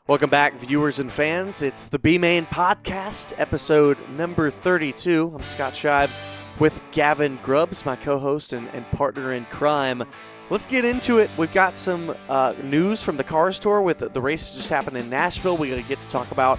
Welcome back, viewers and fans. It's the B-Main Podcast, episode number 32. I'm Scott Scheib with Gavin Grubbs, my co-host and partner in crime. Let's get into it. We've got some news from the car store with the race just happened in Nashville. We're going to get to talk about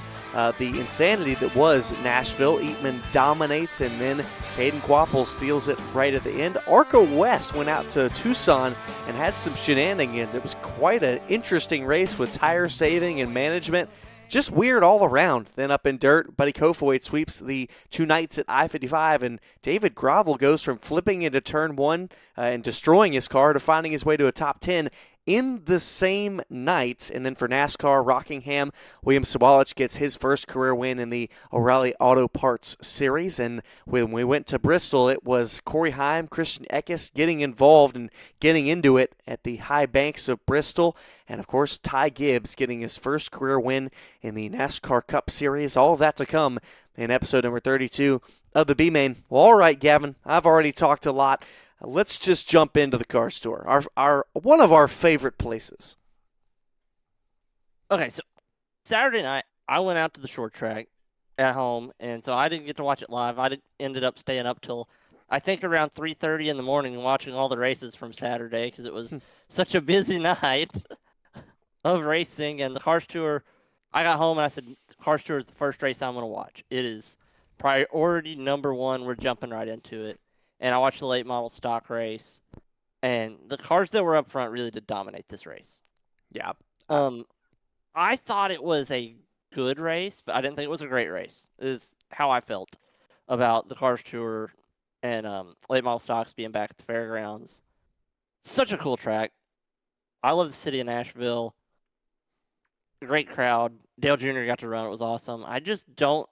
the insanity that was Nashville. Eatmon dominates, and then Kaden Kpavil steals it right at the end. Arca West went out to Tucson and had some shenanigans. It was quite an interesting race with tire saving and management. Just weird all around. Then up in dirt, Buddy Kofoid sweeps the two nights at I-55, and David Gravel goes from flipping into turn one and destroying his car to finding his way to a top 10 in the same night. And then for NASCAR, Rockingham, William Sawalich gets his first career win in the O'Reilly Auto Parts Series. And when we went to Bristol, it was Corey Heim, Christian Eckes getting involved and getting into it at the high banks of Bristol. And, of course, Ty Gibbs getting his first career win in the NASCAR Cup Series. All of that to come in episode number 32 of the B-Main. Well, all right, Gavin, I've already talked a lot. Let's just jump into the car store, our one of our favorite places. Okay, so Saturday night, I went out to the short track at home, and so I didn't get to watch it live. I ended up staying up till, I think, around 3:30 in the morning and watching all the races from Saturday because it was such a busy night of racing. And the Cars Tour, I got home and I said, Cars Tour is the first race I'm going to watch. It is priority number one. We're jumping right into it. And I watched the late model stock race, and the cars that were up front really did dominate this race. Yeah. I thought it was a good race, but I didn't think it was a great race, is how I felt about the Cars Tour and late model stocks being back at the fairgrounds. Such a cool track. I love the city of Nashville. Great crowd. Dale Jr. got to run. It was awesome. I just don't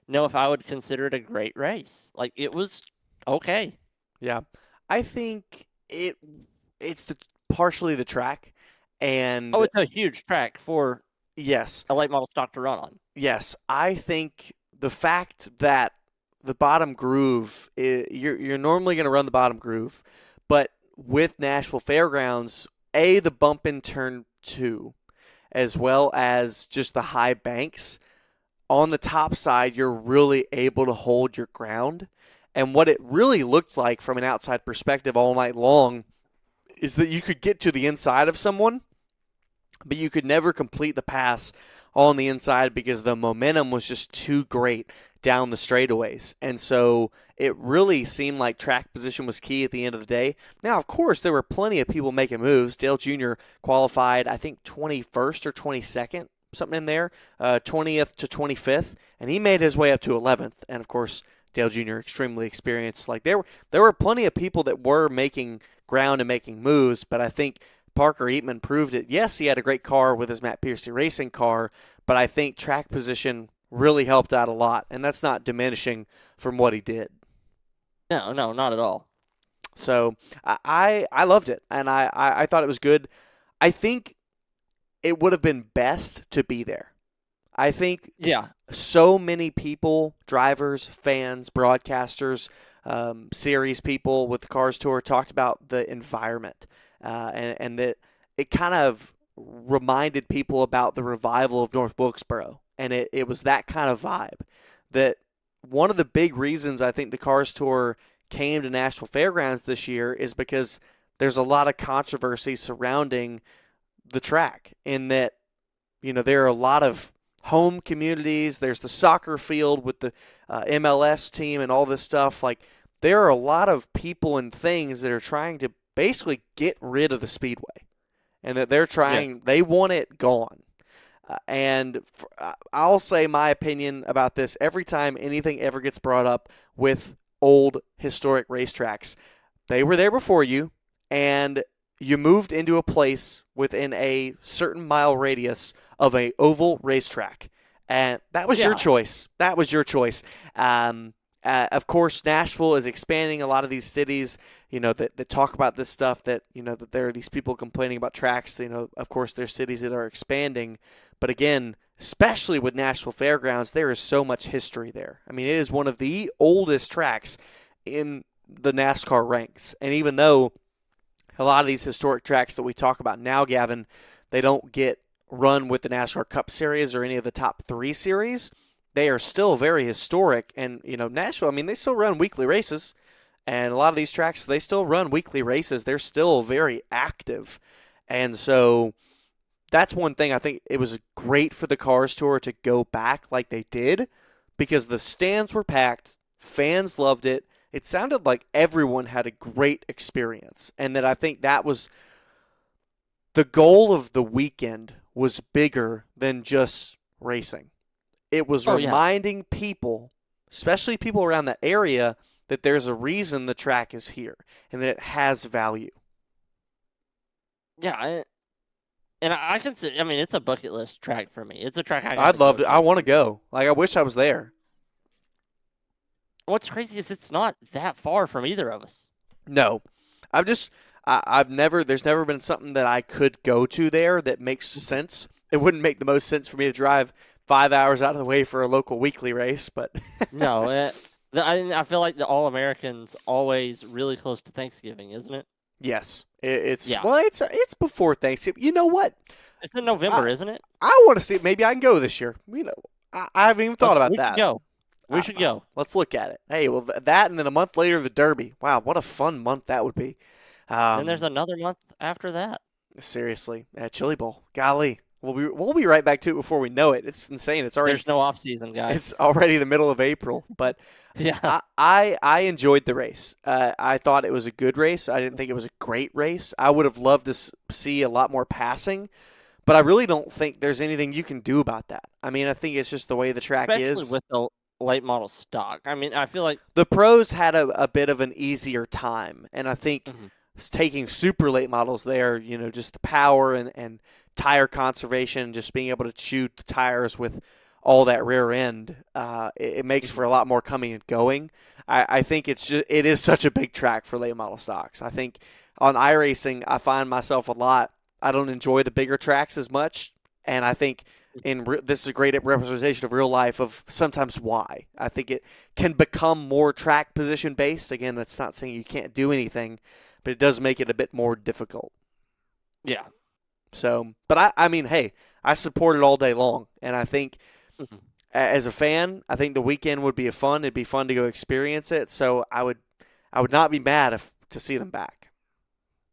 know if I would consider it a great race. Like, it was okay. Yeah. I think it's partially the track. And it's a huge track for yes, a late model stock to run on. Yes. I think the fact that the bottom groove, you're normally going to run the bottom groove, but with Nashville Fairgrounds, the bump in turn 2, as well as just the high banks, on the top side, you're really able to hold your ground. And what it really looked like from an outside perspective all night long is that you could get to the inside of someone, but you could never complete the pass on the inside because the momentum was just too great down the straightaways. And so it really seemed like track position was key at the end of the day. Now, of course, there were plenty of people making moves. Dale Jr. qualified, I think, 21st or 22nd, something in there, 20th to 25th, and he made his way up to 11th. And, of course, Dale Jr. extremely experienced. Like there were plenty of people that were making ground and making moves, but I think Parker Eatmon proved it. Yes, he had a great car with his Matt Piercy racing car, but I think track position really helped out a lot, and that's not diminishing from what he did. No, not at all. So I loved it, and I thought it was good. I think it would have been best to be there. I think so many people, drivers, fans, broadcasters, series people with the Cars Tour talked about the environment and that it kind of reminded people about the revival of North Wilkesboro. And it was that kind of vibe that one of the big reasons I think the Cars Tour came to Nashville Fairgrounds this year is because there's a lot of controversy surrounding the track in that, there are a lot of home communities. There's the soccer field with the MLS team and all this stuff. Like, there are a lot of people and things that are trying to basically get rid of the Speedway, and that they're trying. Yes. They want it gone. I'll say my opinion about this every time anything ever gets brought up with old historic racetracks. They were there before you, and you moved into a place within a certain mile radius of an oval racetrack. And that was your choice. That was your choice. Of course, Nashville is expanding. A lot of these cities, that talk about this stuff, that there are these people complaining about tracks. Of course, there's cities that are expanding. But again, especially with Nashville Fairgrounds, there is so much history there. I mean, it is one of the oldest tracks in the NASCAR ranks. And even though a lot of these historic tracks that we talk about now, Gavin, they don't get run with the NASCAR Cup Series or any of the top 3 series, they are still very historic. And, Nashville, I mean, they still run weekly races. And a lot of these tracks, they still run weekly races. They're still very active. And so that's one thing I think it was great for the Cars Tour to go back like they did, because the stands were packed, fans loved it. It sounded like everyone had a great experience, and that I think that was the goal of the weekend was bigger than just racing. It was reminding people, especially people around that area, that there's a reason the track is here and that it has value. Yeah, I can see. I mean, it's a bucket list track for me. It's a track I'd love to. I want to go. Like, I wish I was there. What's crazy is it's not that far from either of us. No, there's never been something that I could go to there that makes sense. It wouldn't make the most sense for me to drive 5 hours out of the way for a local weekly race, but no, I feel like the All-American's always really close to Thanksgiving, isn't it? Yes, it's before Thanksgiving. You know what? It's in November, isn't it? I want to see. Maybe I can go this year. I haven't even thought about that. We should go. Let's look at it. Hey, well, that and then a month later the Derby. Wow, what a fun month that would be. Then there's another month after that. Seriously, Chili Bowl. Golly, we'll be right back to it before we know it. It's insane. It's already there's no off season, guys. It's already the middle of April. But yeah, I enjoyed the race. I thought it was a good race. I didn't think it was a great race. I would have loved to see a lot more passing. But I really don't think there's anything you can do about that. I mean, I think it's just the way the track is. Especially with the late model stock. I mean, I feel like the pros had a bit of an easier time. And I think taking super late models there, just the power and tire conservation, just being able to shoot the tires with all that rear end, it makes for a lot more coming and going. I think it is such a big track for late model stocks. I think on iRacing, I find myself a lot. I don't enjoy the bigger tracks as much, and I think this is a great representation of real life of sometimes why. I think it can become more track position based. Again, that's not saying you can't do anything, but it does make it a bit more difficult. Yeah. So, but I mean, hey, I support it all day long, and I think as a fan, I think the weekend would be fun. It'd be fun to go experience it. So I would not be mad to see them back.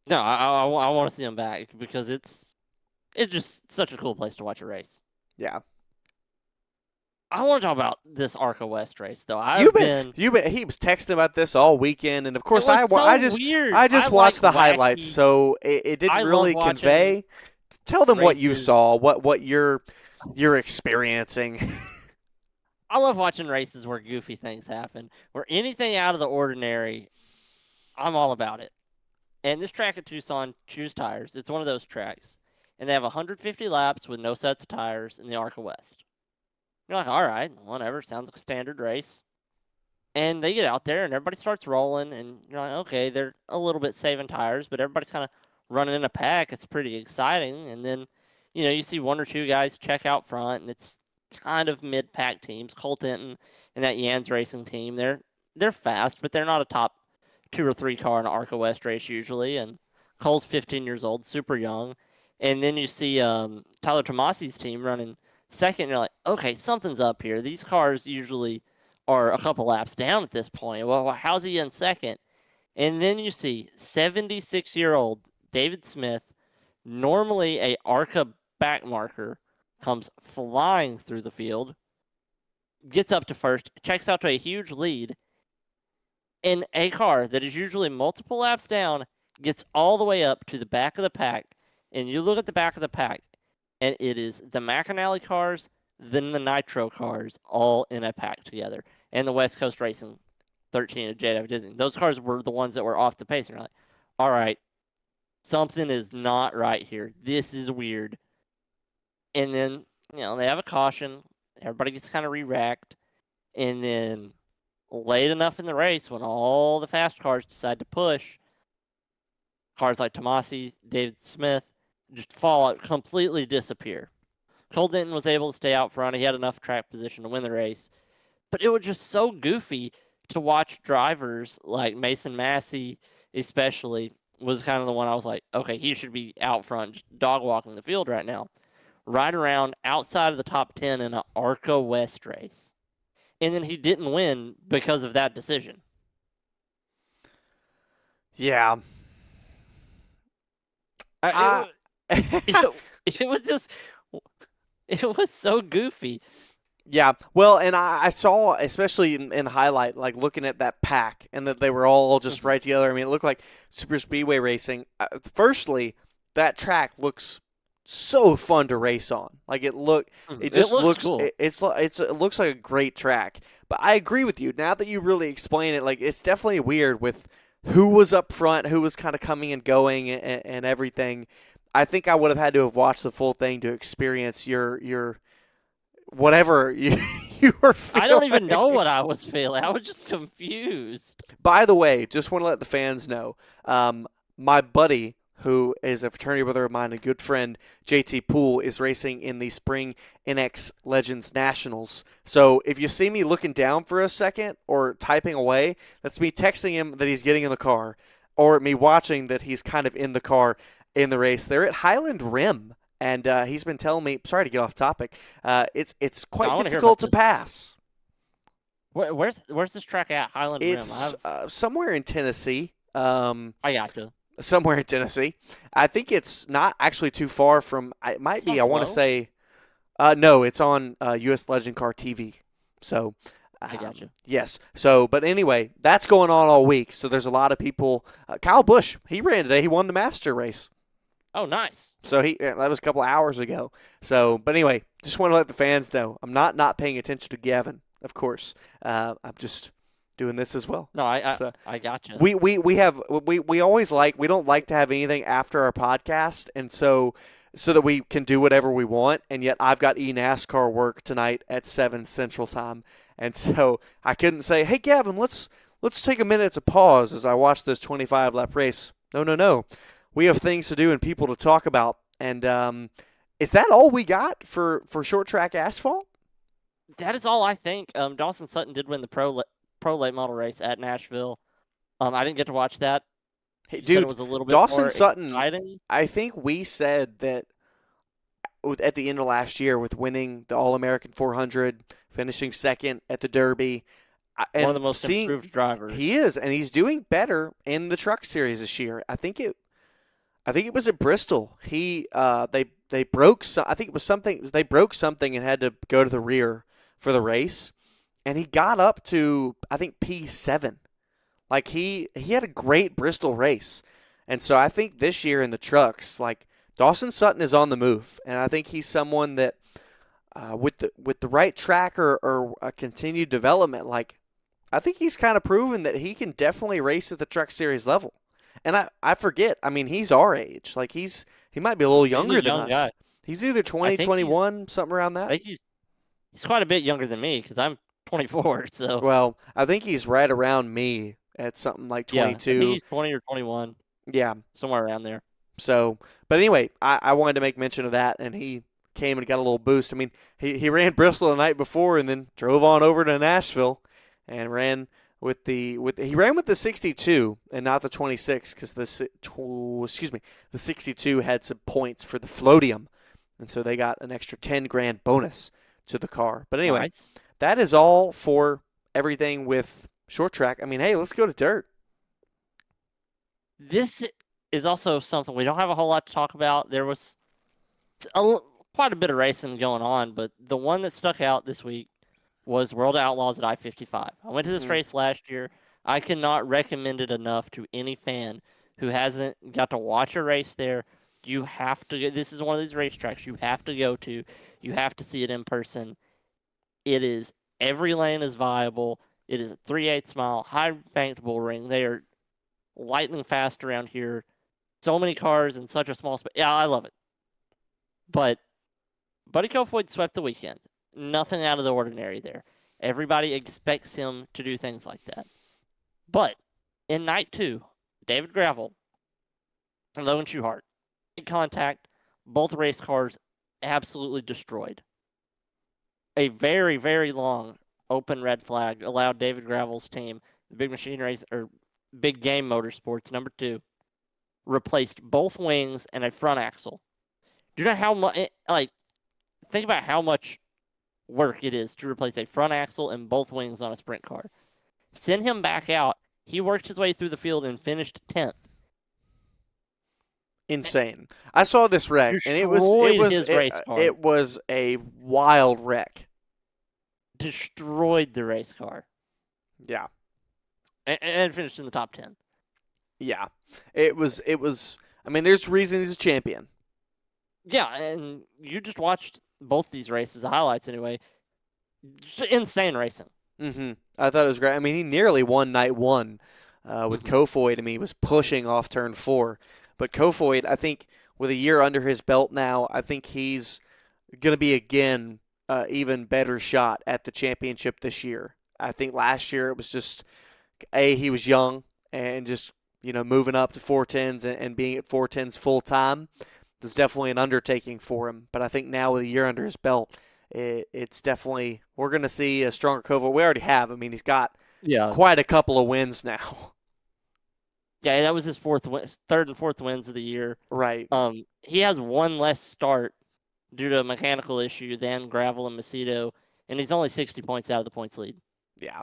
No, I want to see them back because it's just such a cool place to watch a race. Yeah. I want to talk about this Arca West race, though. He was texting about this all weekend, and of course I just watched the highlights, so it didn't really convey. Tell them what you saw, what you're experiencing. I love watching races where goofy things happen, where anything out of the ordinary, I'm all about it. And this track at Tucson, Choose Tires, it's one of those tracks, and they have 150 laps with no sets of tires in the Arca West. You're like, all right, whatever. Sounds like a standard race. And they get out there, and everybody starts rolling, and you're like, okay, they're a little bit saving tires, but everybody kind of running in a pack. It's pretty exciting. And then, you see one or two guys check out front, and it's kind of mid-pack teams. Cole Denton and that Yans Racing team, they're fast, but they're not a top 2 or 3 car in an Arca West race usually. And Cole's 15 years old, super young. And then you see Tyler Tomasi's team running second, and you're like, okay, something's up here. These cars usually are a couple laps down at this point. Well, how's he in second? And then you see 76-year-old David Smith, normally a Arca back marker, comes flying through the field, gets up to first, checks out to a huge lead, and a car that is usually multiple laps down gets all the way up to the back of the pack. And you look at the back of the pack, and it is the McAnally cars, then the Nitro cars, all in a pack together. And the West Coast Racing 13 of JW Disney. Those cars were the ones that were off the pace. And you're like, all right, something is not right here. This is weird. And then, they have a caution. Everybody gets kind of re-racked. And then late enough in the race, when all the fast cars decide to push, cars like Tomasi, David Smith, just fall out, completely disappear. Cole Denton was able to stay out front. He had enough track position to win the race. But it was just so goofy to watch drivers like Mason Massey, especially, was kind of the one I was like, okay, he should be out front, just dog walking the field right now. right around outside of the top 10 in an Arca West race. And then he didn't win because of that decision. Yeah. It was just, it was so goofy. Yeah, well, and I saw, especially in highlight, like looking at that pack, and that they were all just right together. I mean, it looked like super speedway racing. Firstly, that track looks so fun to race on. Like it just looks cool. It looks like a great track. But I agree with you. Now that you really explain it, like it's definitely weird with who was up front, who was kind of coming and going, and everything. I think I would have had to have watched the full thing to experience your whatever you were feeling. I don't even know what I was feeling. I was just confused. By the way, just want to let the fans know, my buddy, who is a fraternity brother of mine, a good friend, JT Poole, is racing in the Spring NX Legends Nationals. So if you see me looking down for a second or typing away, that's me texting him that he's getting in the car, or me watching that he's kind of in the car in the race. They're at Highland Rim. And he's been telling me, sorry to get off topic, it's quite difficult to pass. Where's this track at, Highland Rim? It's somewhere in Tennessee. I got you. Somewhere in Tennessee. I think it's not actually too far from, it might be, I want to say, no, it's on U.S. Legend Car TV. So, I got you. Yes. So, but anyway, that's going on all week. So there's a lot of people. Kyle Busch, he ran today. He won the Master race. Oh, nice. So that was a couple of hours ago. So, but anyway, just want to let the fans know I'm not paying attention to Gavin, of course. I'm just doing this as well. No, I got you. We always we don't like to have anything after our podcast, and so that we can do whatever we want. And yet I've got NASCAR work tonight at 7 Central Time, and so I couldn't say, hey Gavin, let's take a minute to pause as I watch this 25-lap race. No. We have things to do and people to talk about. And is that all we got for short track asphalt? That is all I think. Dawson Sutton did win the pro late model race at Nashville. I didn't get to watch that. Hey, dude, it was a little bit Dawson more Sutton, exciting. I think we said that at the end of last year with winning the All-American 400, finishing second at the Derby. And one of the most improved drivers. He is, and he's doing better in the Truck Series this year. I think it was at Bristol. They broke I think it was something. They broke something and had to go to the rear for the race, and he got up to I think P7. Like he had a great Bristol race, and so I think this year in the trucks, like Dawson Sutton is on the move, and I think he's someone that with the right track or a continued development, like I think he's kind of proven that he can definitely race at the Truck Series level. And I forget. I mean, he's our age. Like he might be a little younger than us. Guy. He's either 20, 21, something around that. I think he's quite a bit younger than me because I'm 24. So well, I think he's right around me at something like 22. Yeah, I think he's 20 or 21. Yeah, somewhere around there. So, but anyway, I wanted to make mention of that, and he came and got a little boost. I mean, he ran Bristol the night before, and then drove on over to Nashville, and ran. He ran with the 62 and not the 26 because the 62 had some points for the floatium, and so they got an extra $10,000 bonus to the car. But anyway, nice. That is all for everything with short track. I mean, hey, let's go to dirt. This is also something we don't have a whole lot to talk about. There was quite a bit of racing going on, but the one that stuck out this week was World Outlaws at I-55. I went to this race last year. I cannot recommend it enough to any fan who hasn't got to watch a race there. You have to. This is one of these racetracks you have to go to. You have to see it in person. It is, every lane is viable. It is a 3/8 mile, high banked bull ring. They are lightning fast around here. So many cars in such a small space. Yeah, I love it. But Buddy Kofoid swept the weekend. Nothing out of the ordinary there. Everybody expects him to do things like that. But in night 2, David Gravel and Logan Schuchart in contact, both race cars absolutely destroyed. A very, very long open red flag allowed David Gravel's team, the Big Machine Race or Big Game Motorsports number 2, replaced both wings and a front axle. Do you know how much? think about how much work it is to replace a front axle and both wings on a sprint car. Send him back out. He worked his way through the field and finished 10th. Insane. I saw this wreck, and it was his race car. it was a wild wreck. Destroyed the race car. Yeah. And finished in the top 10. Yeah. It was I mean, there's reason he's a champion. Yeah, and you just watched both these races, the highlights anyway. Just insane racing. Mm-hmm. I thought it was great. I mean, he nearly won night one with Kofoid. I mean, he was pushing off turn 4. But Kofoid, I think, with a year under his belt now, I think he's going to be, again, even better shot at the championship this year. I think last year it was just, he was young and just, moving up to 410s and being at 410s full time. It's definitely an undertaking for him. But I think now with a year under his belt, it's definitely, we're going to see a stronger Kofoid. We already have. I mean, he's got quite a couple of wins now. Yeah, that was his third and fourth wins of the year. Right. He has one less start due to a mechanical issue than Gravel and Macedo, and he's only 60 points out of the points lead. Yeah.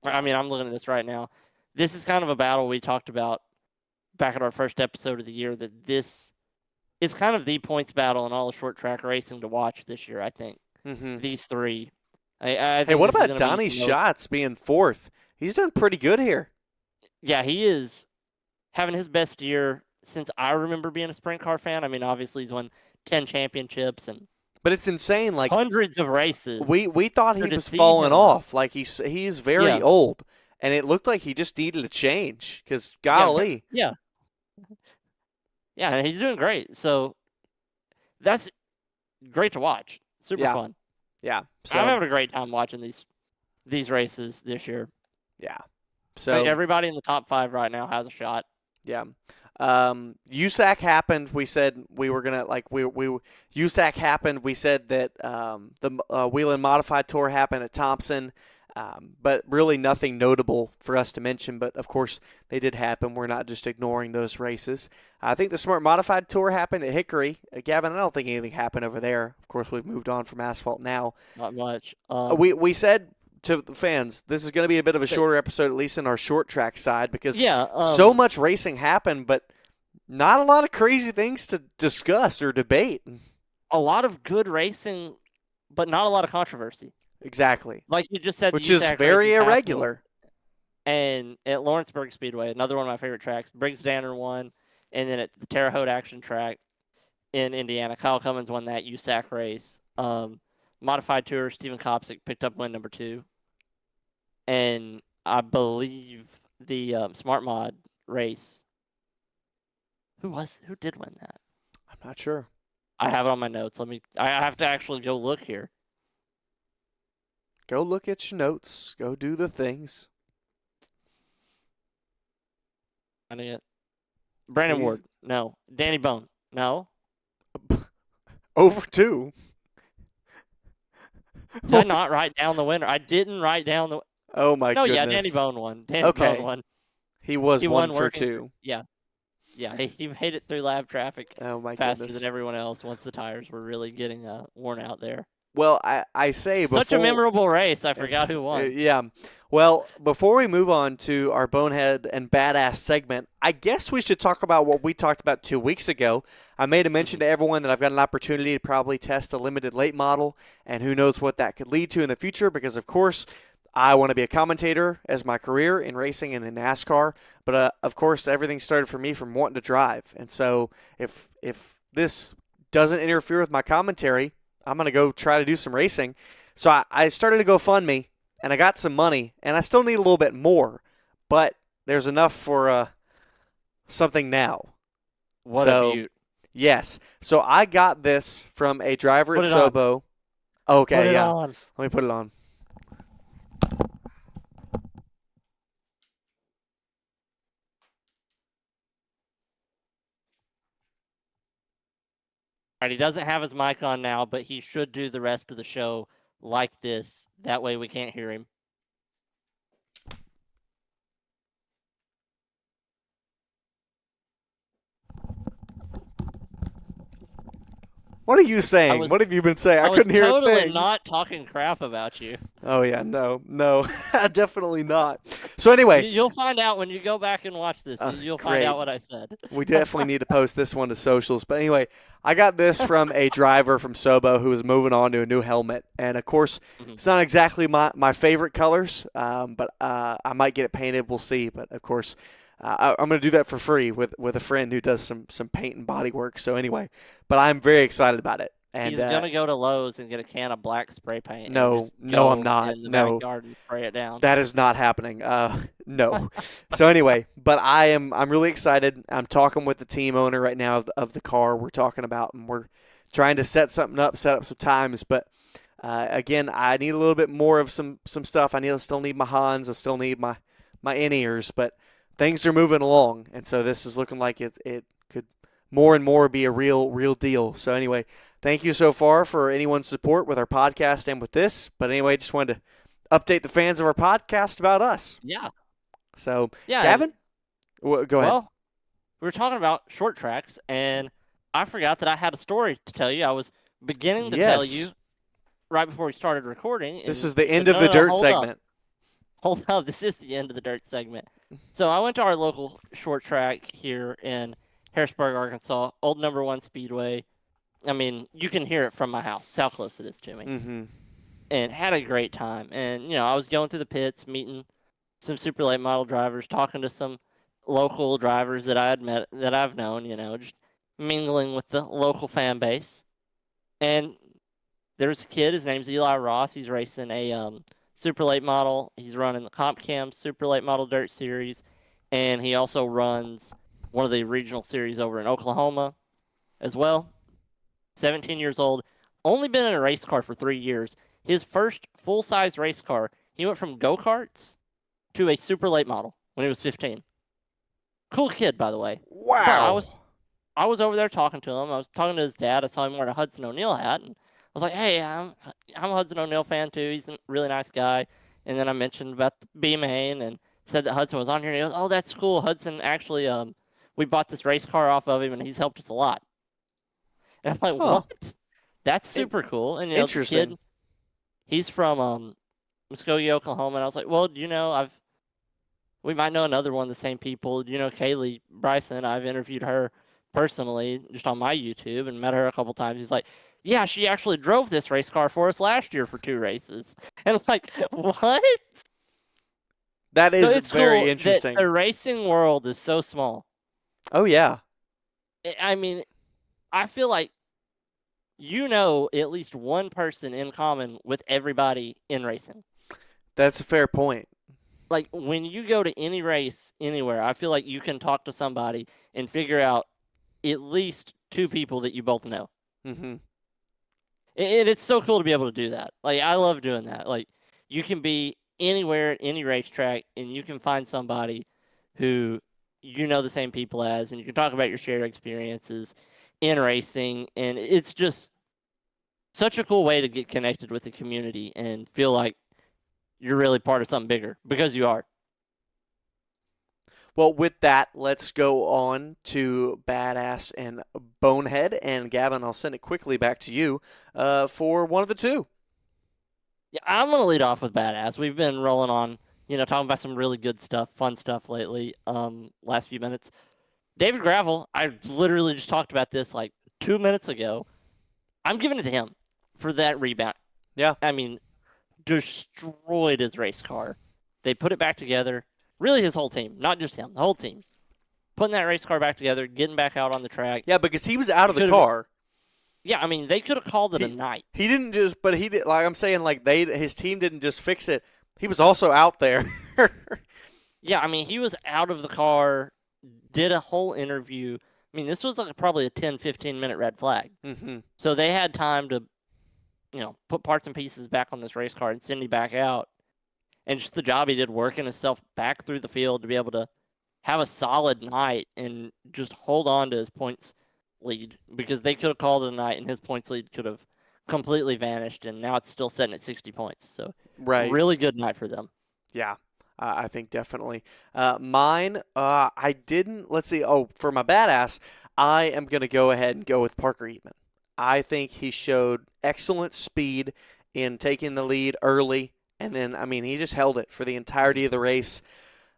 I mean, I'm looking at this right now. This is kind of a battle we talked about back at our first episode of the year, that this is kind of the points battle in all the short track racing to watch this year, I think. Mm-hmm. These three. I think hey, what about Donnie Schatz being fourth? He's done pretty good here. Yeah, he is having his best year since I remember being a sprint car fan. I mean, obviously he's won 10 championships and but it's insane, like hundreds of races. We thought he was falling off. Like he's very old, and it looked like he just needed a change. Because golly, yeah, and he's doing great. So that's great to watch. Super fun. Yeah, so, I'm having a great time watching these races this year. Yeah. So everybody in the top 5 right now has a shot. Yeah. USAC happened. We said we were gonna USAC happened. We said that the Whelen Modified Tour happened at Thompson, but really nothing notable for us to mention. But of course they did happen. We're not just ignoring those races. I think the Smart Modified Tour happened at Hickory. Gavin, I don't think anything happened over there. Of course, we've moved on from Asphalt now. Not much. We said to the fans, this is going to be a bit of a shorter episode, at least in our short track side, because so much racing happened, but not a lot of crazy things to discuss or debate. A lot of good racing, but not a lot of controversy. Exactly. Like you just said, which is very irregular. And at Lawrenceburg Speedway, another one of my favorite tracks, Briggs Danner won, and then at the Terre Haute Action Track in Indiana, Kyle Cummins won that USAC race. Modified Tour, Stephen Kopsick picked up win number 2. And I believe the Smart Mod race. Who did win that? I'm not sure. I have it on my notes. I have to actually go look here. Go look at your notes. Go do the things. I need it. Brandon Ward. No. Danny Bone. No. Over 2. Did I not write down the winner? I didn't write down the. Oh my goodness. No, yeah, Danny Bone won. Bone won. He won for 2. Yeah, he made it through lab traffic faster goodness. than everyone else once the tires were really getting worn out there. Well, I say such a memorable race. I forgot who won. Yeah. Well, before we move on to our Bonehead and Badass segment, I guess we should talk about what we talked about 2 weeks ago. I made a mention to everyone that I've got an opportunity to probably test a limited late model, and who knows what that could lead to in the future because, of course, I want to be a commentator as my career in racing and in NASCAR, but of course everything started for me from wanting to drive. And so if this doesn't interfere with my commentary, I'm going to go try to do some racing. So I started a GoFundMe, and I got some money, and I still need a little bit more, but there's enough for something now. What a beaut. Yes. So I got this from a driver at SoBo. Okay, yeah. Let me put it on. All right, he doesn't have his mic on now, but he should do the rest of the show like this. That way we can't hear him. What are you saying? What have you been saying? I couldn't hear a thing. I was totally not talking crap about you. Oh, yeah. No, definitely not. So anyway. You'll find out when you go back and watch this. You'll find out what I said. We definitely need to post this one to socials. But anyway, I got this from a driver from SoBo who was moving on to a new helmet. And, of course, it's not exactly my favorite colors, but I might get it painted. We'll see. But, of course, I'm going to do that for free with a friend who does some paint and body work. So anyway, but I'm very excited about it. And he's going to go to Lowe's and get a can of black spray paint. No, I'm not. In the backyard and spray it down. That is not happening. No. So anyway, but I'm really excited. I'm talking with the team owner right now of the car we're talking about, and we're trying to set up some times. But again, I need a little bit more of some stuff. I still need my Hans. I still need my in-ears, but things are moving along, and so this is looking like it could more and more be a real deal. So anyway, thank you so far for anyone's support with our podcast and with this. But anyway, just wanted to update the fans of our podcast about us. Yeah. So, yeah, Gavin, go ahead. Well, we were talking about short tracks, and I forgot that I had a story to tell you. I was beginning to tell you right before we started recording. This is the end of the dirt segment. Hold up, this is the end of the dirt segment. So I went to our local short track here in Harrisburg, Arkansas, old number 1 Speedway. I mean, you can hear it from my house. That's how close it is to me. Mm-hmm. And had a great time. And, I was going through the pits, meeting some super late model drivers, talking to some local drivers that I had met, that I've known, just mingling with the local fan base. And there's a kid, his name's Eli Ross. He's racing a super late model. He's running the Comp Cam Super Late Model Dirt Series, and he also runs one of the regional series over in Oklahoma as well. 17 years old, only been in a race car for 3 years. His first full-size race car, he went from go-karts to a super late model when he was 15. Cool kid, by the way. Wow. But I was over there talking to him. I was talking to his dad. I saw him wearing a Hudson O'Neal hat, and I was like, hey, I'm a Hudson O'Neal fan, too. He's a really nice guy. And then I mentioned about the B-Main and said that Hudson was on here. And he goes, oh, that's cool. Hudson actually, we bought this race car off of him, and he's helped us a lot. And I'm like, what? That's super cool. And, interesting. The kid, he's from Muskogee, Oklahoma. And I was like, well, we might know another one of the same people. Kaylee Bryson? I've interviewed her personally just on my YouTube and met her a couple times. He's like, yeah, she actually drove this race car for us last year for 2 races. And I'm like, what? That is it's very cool interesting. The racing world is so small. Oh, yeah. I mean, I feel like at least one person in common with everybody in racing. That's a fair point. Like, when you go to any race anywhere, I feel like you can talk to somebody and figure out at least 2 people that you both know. Mm-hmm. It's so cool to be able to do that. Like, I love doing that. Like, you can be anywhere at any racetrack, and you can find somebody who the same people as, and you can talk about your shared experiences in racing, and it's just such a cool way to get connected with the community and feel like you're really part of something bigger, because you are. Well, with that, let's go on to Badass and Bonehead. And Gavin, I'll send it quickly back to you for one of the 2. Yeah, I'm going to lead off with Badass. We've been rolling on, talking about some really good stuff, fun stuff lately, last few minutes. David Gravel, I literally just talked about this like 2 minutes ago. I'm giving it to him for that rebound. Yeah. I mean, destroyed his race car. They put it back together. Really his whole team, not just him, the whole team. Putting that race car back together, getting back out on the track. Yeah, because he was out of the car. Yeah, I mean, they could have called it a night. He didn't just, but he did, like I'm saying, like his team didn't just fix it. He was also out there. Yeah, I mean, he was out of the car, did a whole interview. I mean, this was like probably a 10, 15-minute red flag. Mm-hmm. So they had time to, put parts and pieces back on this race car and send him back out. And just the job he did working himself back through the field to be able to have a solid night and just hold on to his points lead, because they could have called it a night and his points lead could have completely vanished, and now it's still sitting at 60 points. So really good night for them. Yeah, I think definitely. Mine, I didn't, let's see. Oh, for my Badass, I am going to go ahead and go with Parker Eatmon. I think he showed excellent speed in taking the lead early, and then, he just held it for the entirety of the race.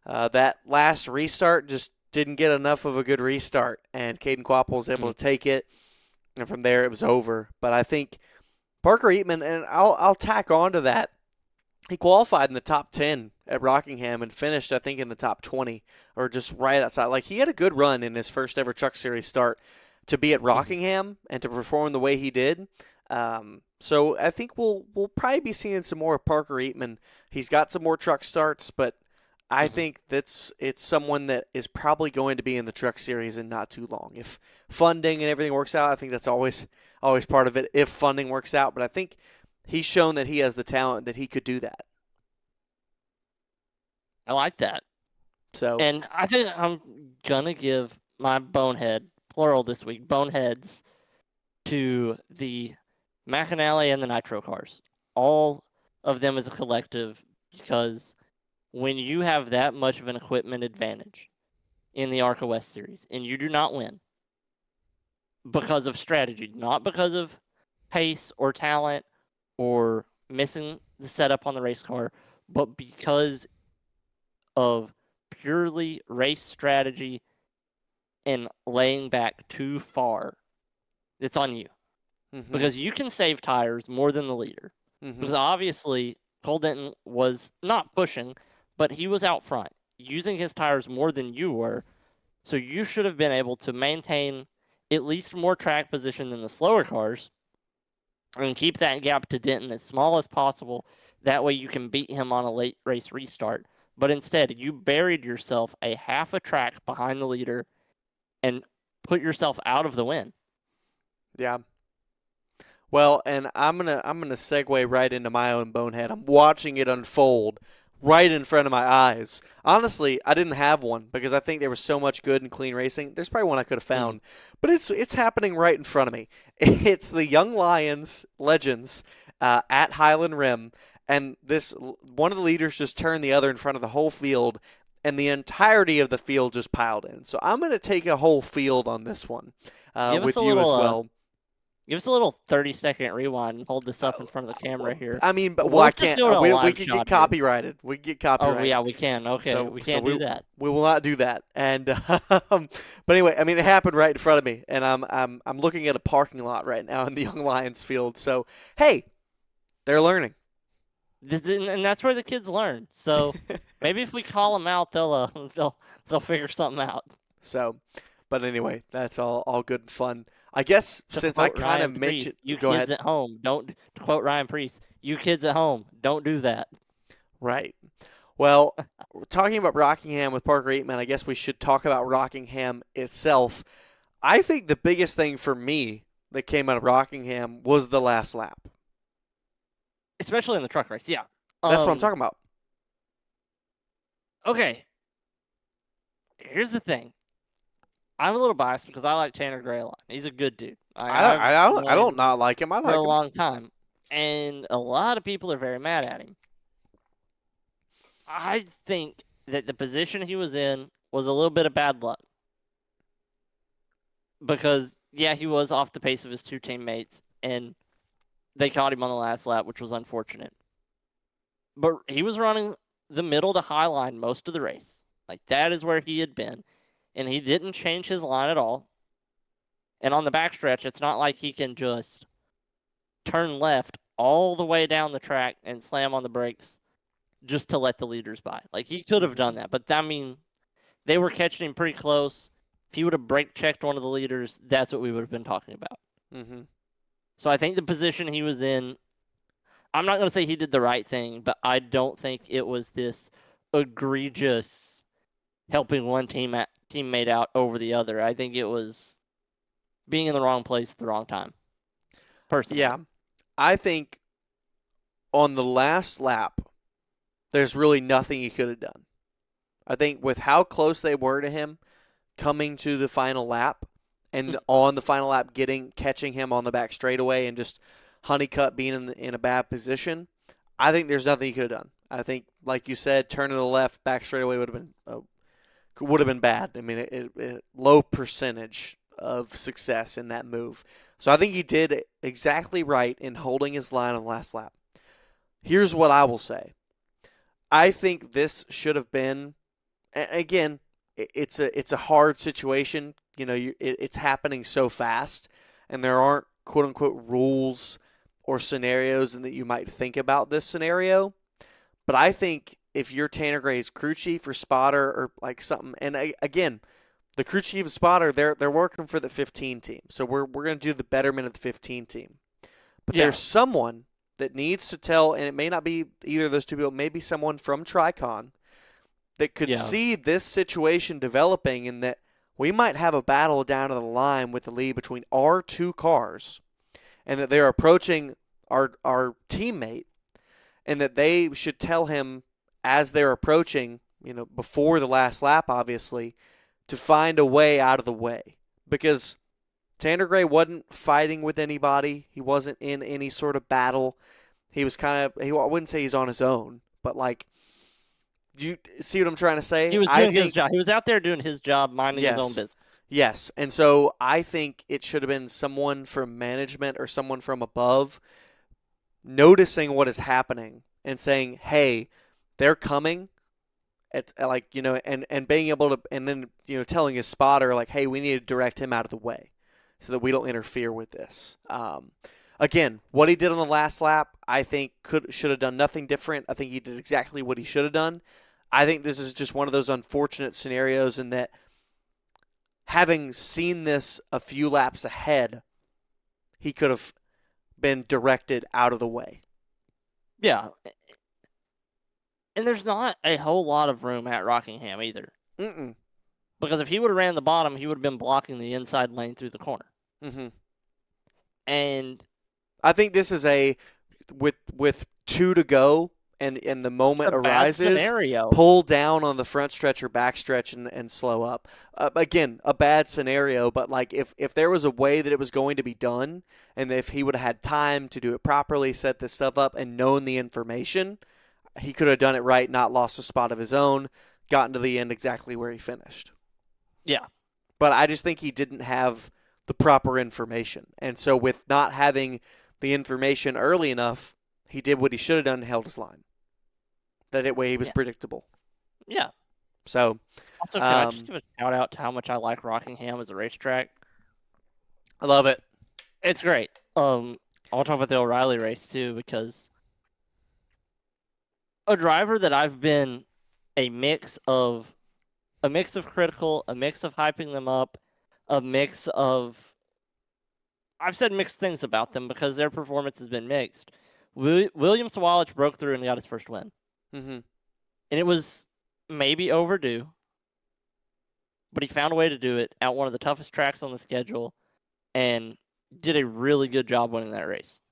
That last restart just didn't get enough of a good restart, and Kaden Kpavil was able to take it, and from there it was over. But I think Parker Eatmon, and I'll tack on to that, he qualified in the top 10 at Rockingham and finished, I think, in the top 20 or just right outside. Like, he had a good run in his first ever Truck Series start to be at Rockingham and to perform the way he did. So I think we'll probably be seeing some more of Parker Eatmon. He's got some more truck starts, but I think it's someone that is probably going to be in the Truck Series in not too long. If funding and everything works out, I think that's always part of it, if funding works out. But I think he's shown that he has the talent that he could do that. I like that. So, and I think I'm going to give my bonehead, plural this week, boneheads, to the McAnally and the Nitro cars. All of them as a collective, because when you have that much of an equipment advantage in the Arca West series and you do not win because of strategy, not because of pace or talent or missing the setup on the race car, but because of purely race strategy and laying back too far, it's on you. Because you can save tires more than the leader. Because obviously Cole Denton was not pushing, but he was out front, using his tires more than you were. So you should have been able to maintain at least more track position than the slower cars and keep that gap to Denton as small as possible. That way you can beat him on a late race restart. But instead, you buried yourself a half a track behind the leader and put yourself out of the win. Yeah. Well, and I'm gonna segue right into my own bonehead. I'm watching it unfold right in front of my eyes. Honestly, I didn't have one because I think there was so much good and clean racing. There's probably one I could have found, but it's happening right in front of me. It's the Young Lions Legends at Highland Rim, and one of the leaders just turned the other in front of the whole field, and the entirety of the field just piled in. So I'm going to take a whole field on this one with you as well. Give us a little 30-second rewind and hold this up in front of the camera here. But I can't. We can get copyrighted. We can get copyrighted. Oh, yeah, we can. Okay, so we can't do that. We will not do that. And but anyway, it happened right in front of me, and I'm looking at a parking lot right now in the Young Lions field. So hey, they're learning. And that's where the kids learn. So maybe if we call them out, they'll figure something out. So, but anyway, that's all good and fun. I guess since I kind of mentioned, you kids at home, don't, to quote Ryan Priest, you kids at home, don't do that. Right. Well, talking about Rockingham with Parker Eatmon, I guess we should talk about Rockingham itself. I think the biggest thing for me that came out of Rockingham was the last lap. Especially in the truck race, yeah. That's what I'm talking about. Okay. Here's the thing. I'm a little biased because I like Tanner Gray a lot. He's a good dude. I don't not like him. I like him. For a long time. And a lot of people are very mad at him. I think that the position he was in was a little bit of bad luck. Because, yeah, he was off the pace of his two teammates, and they caught him on the last lap, which was unfortunate. But he was running the middle to high line most of the race. Like, that is where he had been. And he didn't change his line at all. And on the backstretch, it's not like he can just turn left all the way down the track and slam on the brakes just to let the leaders by. Like, he could have done that. But, they were catching him pretty close. If he would have brake checked one of the leaders, that's what we would have been talking about. So I think the position he was in, I'm not going to say he did the right thing, but I don't think it was this egregious helping one teammate out over the other. I think it was being in the wrong place at the wrong time. Personally. Yeah. I think on the last lap, there's really nothing he could have done. I think with how close they were to him coming to the final lap and on the final lap catching him on the back straightaway and just Honeycutt being in a bad position, I think there's nothing he could have done. I think, like you said, turning to the left, back straightaway would have been bad. Low percentage of success in that move. So I think he did exactly right in holding his line on the last lap. Here's what I will say. I think this should have been, again, it's a hard situation. It's happening so fast, and there aren't quote unquote rules or scenarios and that you might think about this scenario. But I think if you're Tanner Gray's crew chief or spotter or like something, and again, the crew chief and spotter, they're working for the 15 team. So we're going to do the betterment of the 15 team. But there's someone that needs to tell, and it may not be either of those two people, maybe someone from Tricon that could see this situation developing and that we might have a battle down to the line with the lead between our two cars and that they're approaching our teammate and that they should tell him as they're approaching, before the last lap, obviously, to find a way out of the way. Because Tanner Gray wasn't fighting with anybody. He wasn't in any sort of battle. He was I wouldn't say he's on his own, but like, you see what I'm trying to say? He was doing his job. He was out there doing his job, minding his own business. Yes, and so I think it should have been someone from management or someone from above noticing what is happening and saying, hey, they're coming. And being able to, and then, telling his spotter, like, hey, we need to direct him out of the way so that we don't interfere with this. Again, what he did on the last lap, I think should have done nothing different. I think he did exactly what he should have done. I think this is just one of those unfortunate scenarios in that having seen this a few laps ahead, he could have been directed out of the way. Yeah. And there's not a whole lot of room at Rockingham either. Mm-mm. Because if he would have ran the bottom, he would have been blocking the inside lane through the corner. Mm-hmm. And I think this is with 2 to go and the moment arises, pull down on the front stretch or back stretch and slow up. Again, a bad scenario, but like if there was a way that it was going to be done and if he would have had time to do it properly, set this stuff up and known the information, he could have done it right, not lost a spot of his own, gotten to the end exactly where he finished. Yeah. But I just think he didn't have the proper information. And so with not having the information early enough, he did what he should have done and held his line. That way he was predictable. Yeah. So, also, can I just give a shout out to how much I like Rockingham as a racetrack? I love it. It's great. I want to talk about the O'Reilly race too, because a driver that I've been a mix of critical, a mix of hyping them up, a mix of I've said mixed things about them because their performance has been mixed. William Sawalich broke through and got his first win. Mm-hmm. And it was maybe overdue, but he found a way to do it at one of the toughest tracks on the schedule and did a really good job winning that race.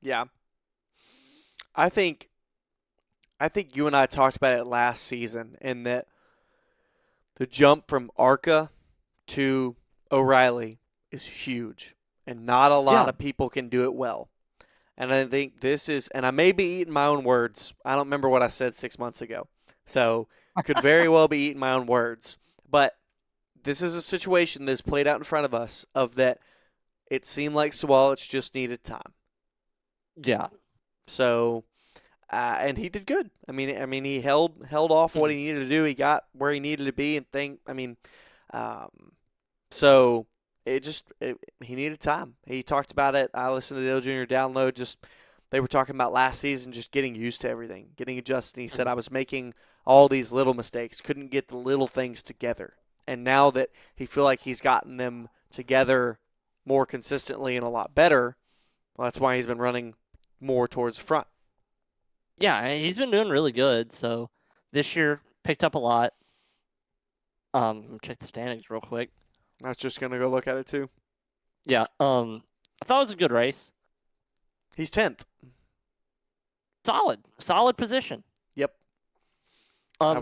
Yeah. I think you and I talked about it last season in that the jump from Arca to O'Reilly is huge, and not a lot of people can do it well. And I think this is, and I may be eating my own words. I don't remember what I said 6 months ago. So could very well be eating my own words. But this is a situation that's played out in front of us of that it seemed like Sawalich just needed time. Yeah. So, and he did good. I mean, he held off what he needed to do. He got where he needed to be, and so he needed time. He talked about it. I listened to the Dale Jr. download. They were talking about last season, just getting used to everything, getting adjusted. He said, I was making all these little mistakes, couldn't get the little things together. And now that he feel like he's gotten them together more consistently and a lot better, well, that's why he's been running more towards the front. Yeah, he's been doing really good. So this year picked up a lot. Check the standings real quick. I was just gonna go look at it too. Yeah. I thought it was a good race. He's 10th. Solid position. Yep.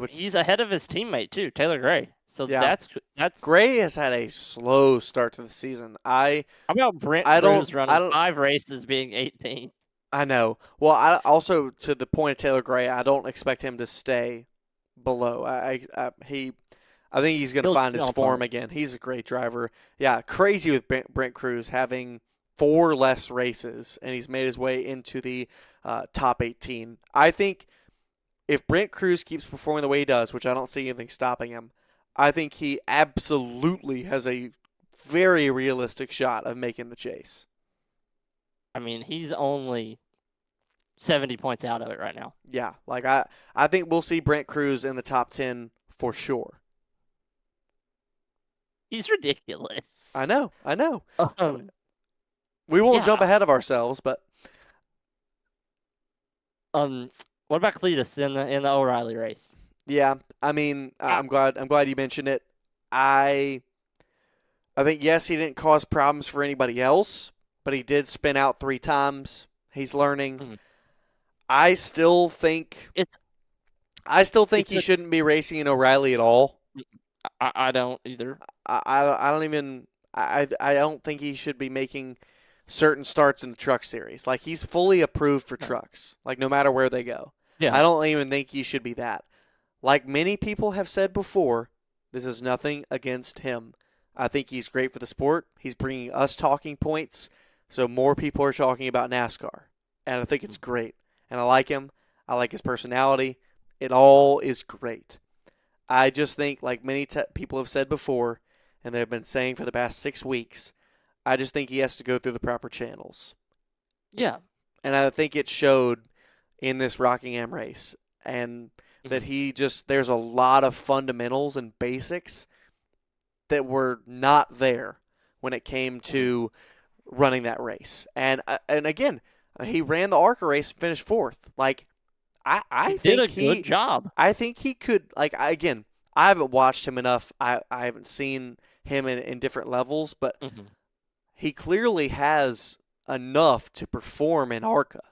He's ahead of his teammate too, Taylor Gray. So that's Gray has had a slow start to the season. How about Brent Bruce running 5 races being 18th? I know. Well, I also, to the point of Taylor Gray, I don't expect him to stay below. I I think he's going to He'll find his jump form on it. again. He's a great driver. Yeah, crazy with Brent Cruz having 4 less races, and he's made his way into the top 18. I think if Brent Cruz keeps performing the way he does, which I don't see anything stopping him, I think he absolutely has a very realistic shot of making the chase. I mean, he's only 70 points out of it right now. Yeah, like I think we'll see Brent Cruz in the top 10 for sure. He's ridiculous. I know. Um, We won't yeah. jump ahead of ourselves, but what about Cletus in the O'Reilly race? yeah, I mean, I'm glad you mentioned it. I think yes, he didn't cause problems for anybody else, but he did spin out 3 times. He's learning. Mhm. I still think he shouldn't be racing in O'Reilly at all. I don't either. I don't even I don't think he should be making certain starts in the truck series. Like, he's fully approved for trucks, like, no matter where they go. Yeah. I don't even think he should be that. Like many people have said before, this is nothing against him. I think he's great for the sport. He's bringing us talking points, so more people are talking about NASCAR. And I think it's great. And I like him. I like his personality. It all is great. I just think, like many people have said before, and they've been saying for the past 6 weeks, I just think he has to go through the proper channels. Yeah. And I think it showed in this Rockingham race. And that there's a lot of fundamentals and basics that were not there when it came to running that race. And again, he ran the Arca race and finished 4th. Like, I think he did a good job. I think he could, like, I haven't watched him enough. I haven't seen him in different levels, but he clearly has enough to perform in Arca.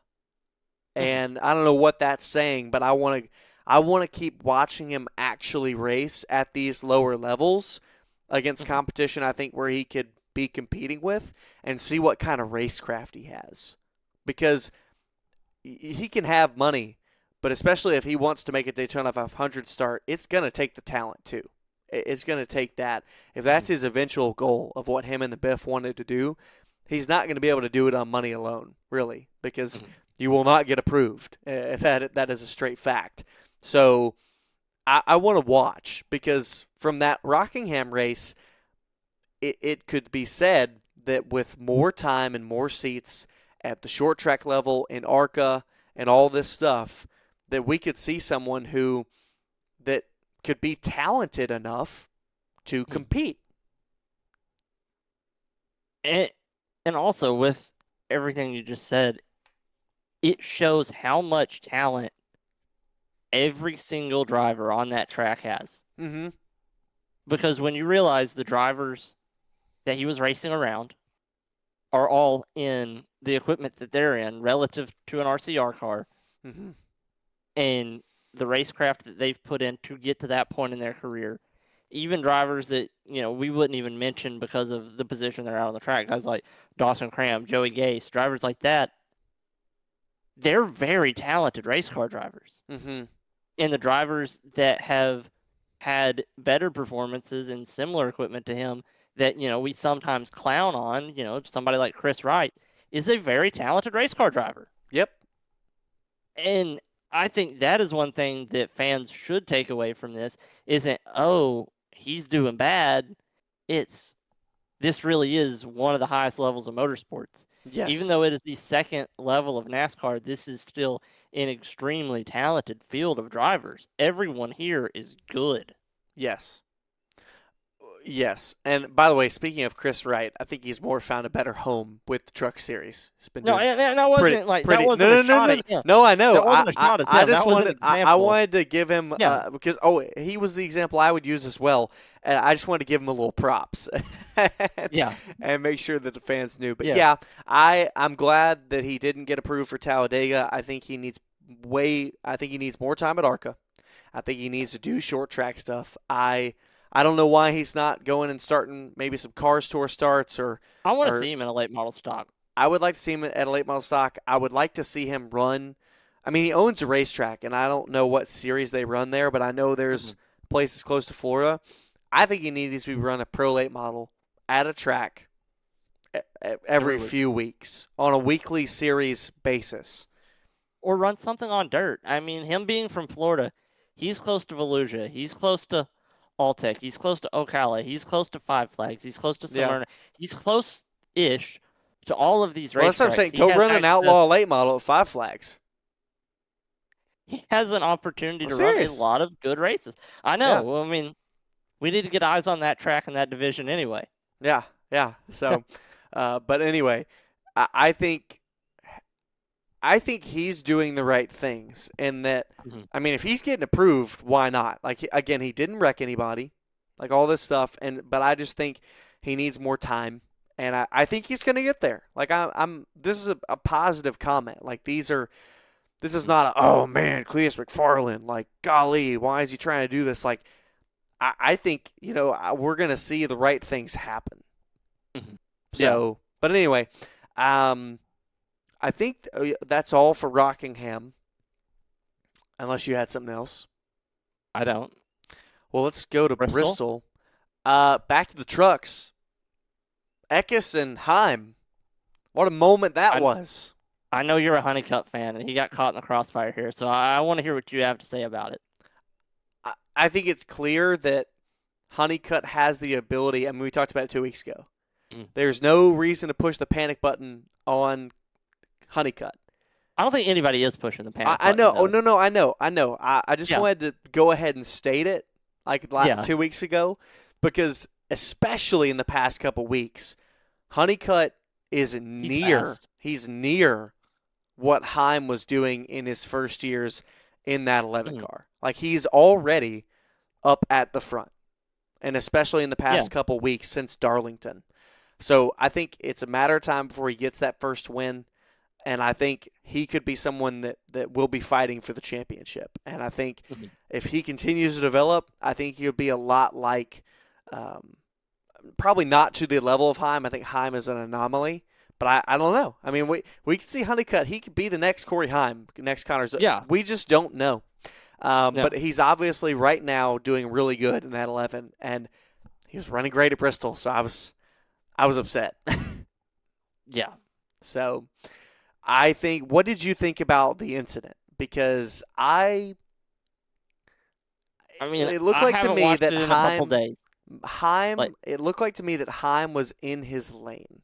And I don't know what that's saying, but I want to keep watching him actually race at these lower levels against competition, I think, where he could be competing with, and see what kind of racecraft he has. Because he can have money, but especially if he wants to make a Daytona 500 start, it's going to take the talent too. It's going to take that. If that's his eventual goal of what him and the Biff wanted to do, he's not going to be able to do it on money alone, really, because you will not get approved. That is a straight fact. So I want to watch, because from that Rockingham race, it could be said that with more time and more seats at the short track level in Arca and all this stuff, that we could see someone that could be talented enough to compete. And also, with everything you just said, it shows how much talent every single driver on that track has. Mm-hmm. Because when you realize the drivers that he was racing around are all in the equipment that they're in relative to an RCR car, and the racecraft that they've put in to get to that point in their career, even drivers that, we wouldn't even mention because of the position they're out on the track, guys like Dawson Cram, Joey Gase, drivers like that, they're very talented race car drivers. And the drivers that have had better performances in similar equipment to him that, we sometimes clown on, somebody like Chris Wright is a very talented race car driver. Yep. And I think that is one thing that fans should take away from this isn't, oh, he's doing bad. It's, this really is one of the highest levels of motorsports. Yes. Even though it is the second level of NASCAR, this is still an extremely talented field of drivers. Everyone here is good. Yes. Yes. And by the way, speaking of Chris Wright, I think he's more found a better home with the Truck Series. He's been doing that wasn't pretty, that wasn't a shot at him. No, I know. That wasn't a shot at him. I just that was wanted an example. I wanted to give him because he was the example I would use as well. And I just wanted to give him a little props. And make sure that the fans knew. But I'm glad that he didn't get approved for Talladega. I think he needs more time at Arca. I think he needs to do short track stuff. I don't know why he's not going and starting maybe some Cars Tour starts or. I want to see him in a late model stock. I would like to see him at a late model stock. I would like to see him run. I mean, he owns a racetrack, and I don't know what series they run there, but I know there's places close to Florida. I think he needs to run a pro late model at a track every few weeks on a weekly series basis. Or run something on dirt. I mean, him being from Florida, he's close to Volusia. He's close to Alltech. He's close to Ocala. He's close to Five Flags. He's close to Smyrna. He's close-ish to all of these racetracks. Well, that's what I'm saying. Go run an outlaw late model at Five Flags. He has an opportunity to run a lot of good races. I know. Yeah. Well, I mean, we need to get eyes on that track and that division anyway. Yeah. So, but anyway, I think he's doing the right things in that, I mean, if he's getting approved, why not? Like, again, he didn't wreck anybody, like all this stuff. But I just think he needs more time. And I think he's going to get there. Like, this is a positive comment. Like, this is not oh man, Cleus McFarland, like, golly, why is he trying to do this? Like, I think, we're going to see the right things happen. So, but anyway, I think that's all for Rockingham, unless you had something else. I don't. Well, let's go to Bristol. Back to the trucks. Eckes and Heim. What a moment that was. I know you're a Honeycutt fan, and he got caught in the crossfire here, so I want to hear what you have to say about it. I think it's clear that Honeycutt has the ability. I mean, we talked about it 2 weeks ago. There's no reason to push the panic button on Honeycutt. I don't think anybody is pushing the panic button. I know. Oh, no, I know. I just wanted to go ahead and state it like 2 weeks ago, because especially in the past couple weeks, Honeycutt is he's near what Heim was doing in his first years in that 11 car. Like, he's already up at the front, and especially in the past couple weeks since Darlington. So I think it's a matter of time before he gets that first win, and I think he could be someone that will be fighting for the championship. And I think if he continues to develop, I think he'll be a lot like probably not to the level of Heim. I think Heim is an anomaly, but I don't know. I mean, we could see Honeycutt. He could be the next Corey Heim, next Connor. Yeah. We just don't know. But he's obviously right now doing really good in that 11, and he was running great at Bristol, so I was upset. Yeah. So I think, what did you think about the incident? Because I mean, it looked like to me that it looked like to me that Heim was in his lane,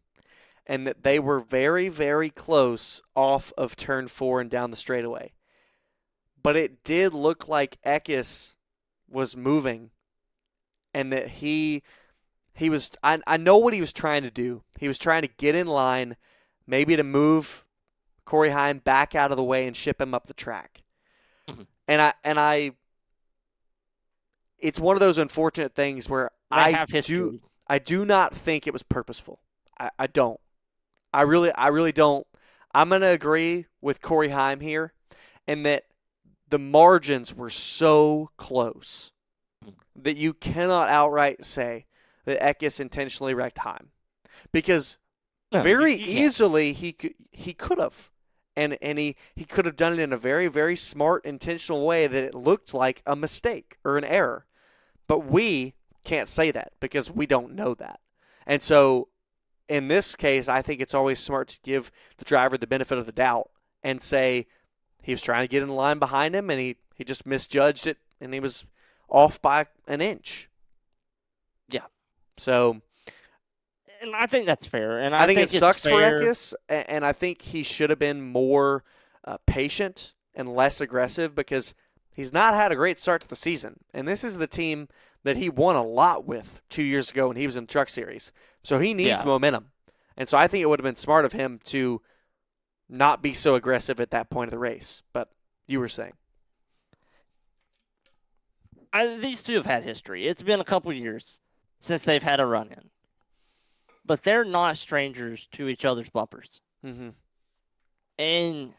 and that they were very, very close off of turn 4 and down the straightaway. But it did look like Eckes was moving, and that he was – I know what he was trying to do. He was trying to get in line, maybe to move Corey Heim back out of the way and ship him up the track. And I it's one of those unfortunate things where I do not think it was purposeful. I don't. I really don't. I'm going to agree with Corey Heim here, in that the margins were so close that you cannot outright say that Eckes intentionally wrecked Heim, because very easily he could have, and he could have done it in a very, very smart, intentional way that it looked like a mistake or an error, but we can't say that because we don't know that. And so in this case, I think it's always smart to give the driver the benefit of the doubt and say he was trying to get in line behind him, and he just misjudged it, and he was off by an inch. Yeah. So, and I think that's fair. And I think it sucks for Eckes, and I think he should have been more patient and less aggressive, because he's not had a great start to the season. And this is the team that he won a lot with 2 years ago when he was in the Truck Series. So he needs momentum. And so I think it would have been smart of him to not be so aggressive at that point of the race. But you were saying. These two have had history. It's been a couple years since they've had a run-in. But they're not strangers to each other's bumpers. Mm-hmm. And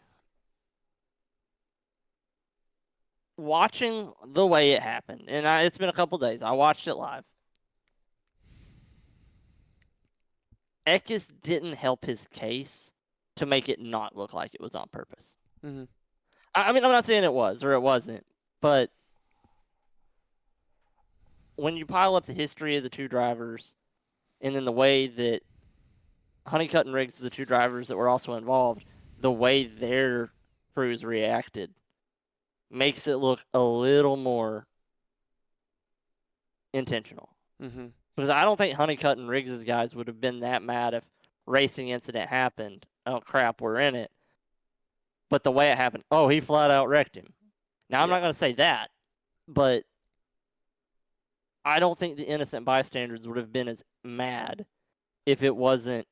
watching the way it happened, and it's been a couple days. I watched it live. Eckes didn't help his case to make it not look like it was on purpose. Mm-hmm. I mean, I'm not saying it was or it wasn't, but when you pile up the history of the two drivers, and then the way that Honeycutt and Riggs, the two drivers that were also involved, the way their crews reacted makes it look a little more intentional. Mm-hmm. Because I don't think Honeycutt and Riggs' guys would have been that mad if racing incident happened. Oh, crap, we're in it. But the way it happened, oh, he flat out wrecked him. Now, I'm not going to say that, but I don't think the innocent bystanders would have been as mad if it wasn't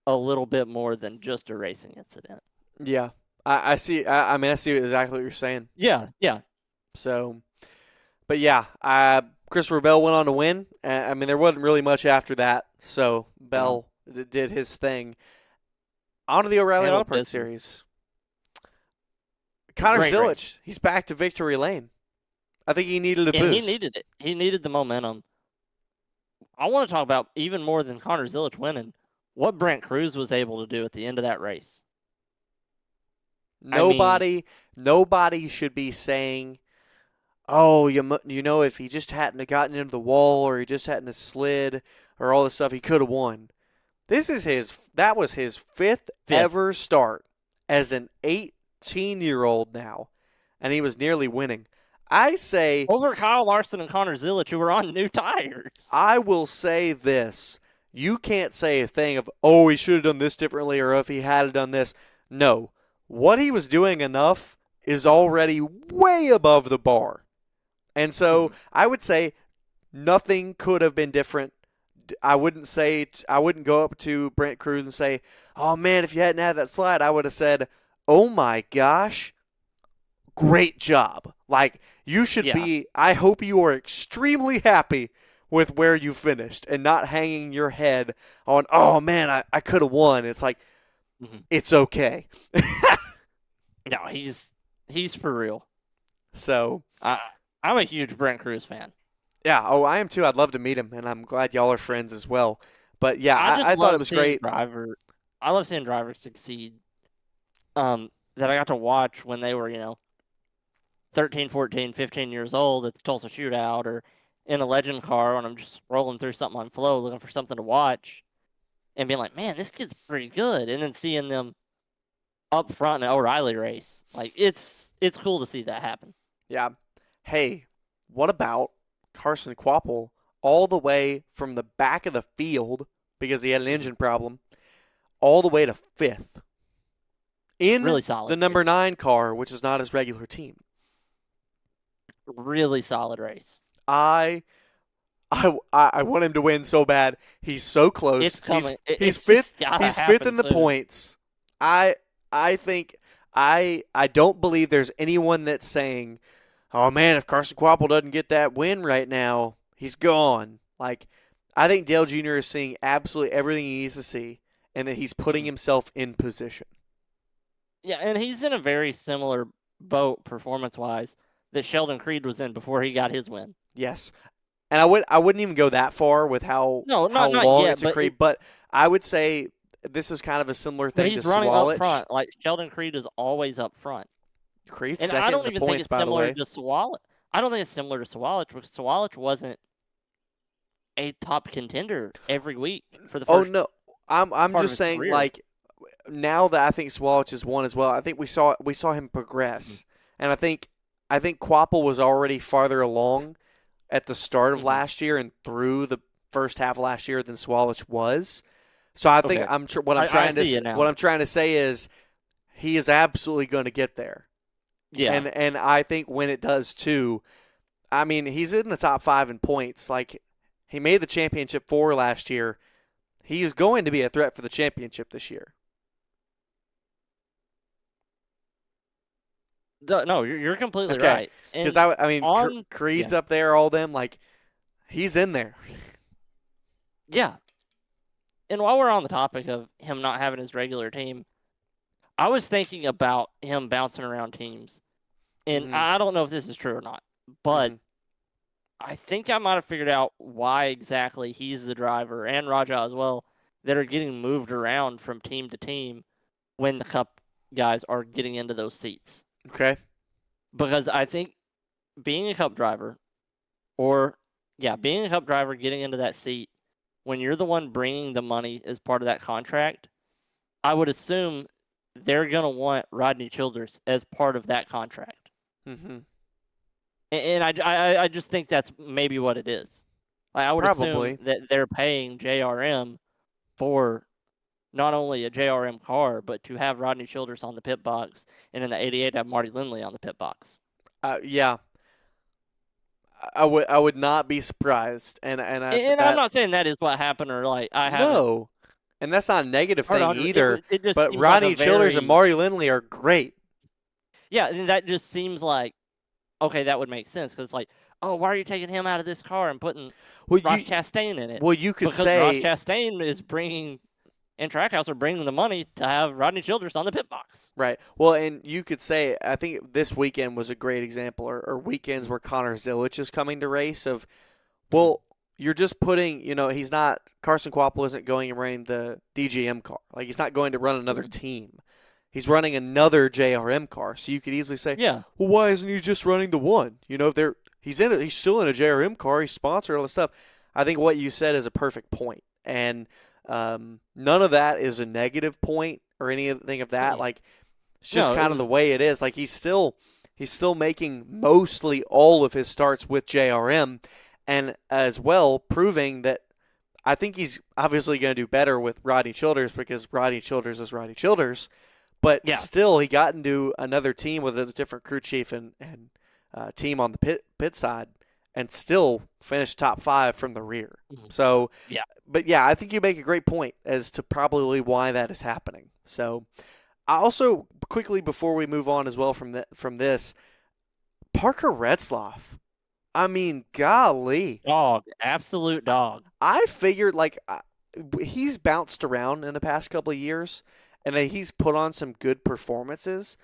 a little bit more than just a racing incident. Yeah, I see. I mean, I see exactly what you're saying. Yeah. So, but yeah, Christopher Bell went on to win. I mean, there wasn't really much after that. So Bell did his thing. On to the O'Reilly Auto Parts Series. Connor Zilic, he's back to victory lane. I think he needed a boost. He needed it. He needed the momentum. I want to talk about, even more than Connor Zilic winning, what Brent Cruz was able to do at the end of that race. Nobody should be saying, oh, you know, if he just hadn't have gotten into the wall or he just hadn't have slid or all this stuff, he could have won. That was his fifth ever start as an 18-year-old now, and he was nearly winning. I say over Kyle Larson and Connor Zilic, who were on new tires. I will say this. You can't say a thing of, oh, he should have done this differently, or if he had done this. No. What he was doing enough is already way above the bar. And so I would say nothing could have been different. I wouldn't go up to Brent Cruz and say, oh, man, if you hadn't had that slide, I would have said, oh, my gosh, great job. Like, you should be, I hope you are extremely happy with where you finished and not hanging your head on, oh, man, I could have won. It's like, it's okay. No, he's for real. So I'm a huge Brent Cruz fan. Yeah, I am too. I'd love to meet him, and I'm glad y'all are friends as well. But yeah, I thought it was great. I love seeing drivers succeed. That I got to watch when they were, 13, 14, 15 years old at the Tulsa Shootout or in a legend car when I'm just rolling through something on Flow looking for something to watch and being like, man, this kid's pretty good. And then seeing them up front in an O'Reilly race. Like, it's cool to see that happen. Yeah. Hey, what about Carson Kvapil all the way from the back of the field because he had an engine problem all the way to fifth in really solid the number 9 car, which is not his regular team. Really solid race. I want him to win so bad. He's so close. It's coming. He's fifth. He's fifth in the points. I think I don't believe there's anyone that's saying, oh man, if Carson Kvapil doesn't get that win right now, he's gone. Like, I think Dale Jr. is seeing absolutely everything he needs to see, and that he's putting himself in position. Yeah, and he's in a very similar boat performance-wise that Sheldon Creed was in before he got his win. Yes. And I wouldn't even go that far with how long it took Creed, but I would say this is kind of a similar thing to Swalich. He's running up front. Like, Sheldon Creed is always up front. Creed's and second I don't in the even points, think it's similar to Swalich. I don't think it's similar to Swalich because Swalich wasn't a top contender every week for the first. Oh no, I'm just saying career. Like now that I think Swalich has won as well, I think we saw him progress, and I think Kvapil was already farther along at the start of last year and through the first half of last year than Swalich was. So I think what I'm trying to say is he is absolutely going to get there. Yeah. And I think when it does too, I mean, he's in the top 5 in points. Like, he made the championship 4 last year. He is going to be a threat for the championship this year. No, you're completely right. Because Creed's up there, all them, like, he's in there. Yeah. And while we're on the topic of him not having his regular team, I was thinking about him bouncing around teams. And I don't know if this is true or not, but I think I might have figured out why exactly he's the driver, and Raja as well, that are getting moved around from team to team when the Cup guys are getting into those seats. Okay. Because I think being a Cup driver, or being a Cup driver, getting into that seat, when you're the one bringing the money as part of that contract, I would assume they're going to want Rodney Childers as part of that contract. Mm-hmm. And I just think that's maybe what it is. I would Probably. assume that they're paying JRM for not only a JRM car, but to have Rodney Childers on the pit box, and in the 88 have Marty Lindley on the pit box. Yeah. I would not be surprised, and I'm not saying that is what happened, or like I haven't. No, and that's not a negative thing either. It just but seems Rodney like Childers and Marty Lindley are great. Yeah, and that just seems like okay, that would make sense because it's like, oh, why are you taking him out of this car and putting Ross Chastain in it? Well, you could because say Ross Chastain is bringing. And Trackhouse are bringing the money to have Rodney Childers on the pit box. Right. Well, and you could say, I think this weekend was a great example, or weekends where Connor Zilich is coming to race of, well, you're just putting, he's not, Carson Kvapil isn't going and running the DGM car. Like, he's not going to run another team. He's running another JRM car. So you could easily say, well, why isn't he just running the one? He's still in a JRM car. He's sponsored, all this stuff. I think what you said is a perfect point. And none of that is a negative point or anything of that. Like, it's just kind of the way it is. Like, he's still making mostly all of his starts with JRM, and as well proving that I think he's obviously going to do better with Rodney Childers because Rodney Childers is Rodney Childers. But still, he got into another team with a different crew chief and team on the pit side, and still finished top 5 from the rear. So, I think you make a great point as to probably why that is happening. So, I also, quickly before we move on as well from this, Parker Retzlaff. I mean, golly. Dog. Absolute dog. I figured, he's bounced around in the past couple of years, and he's put on some good performances.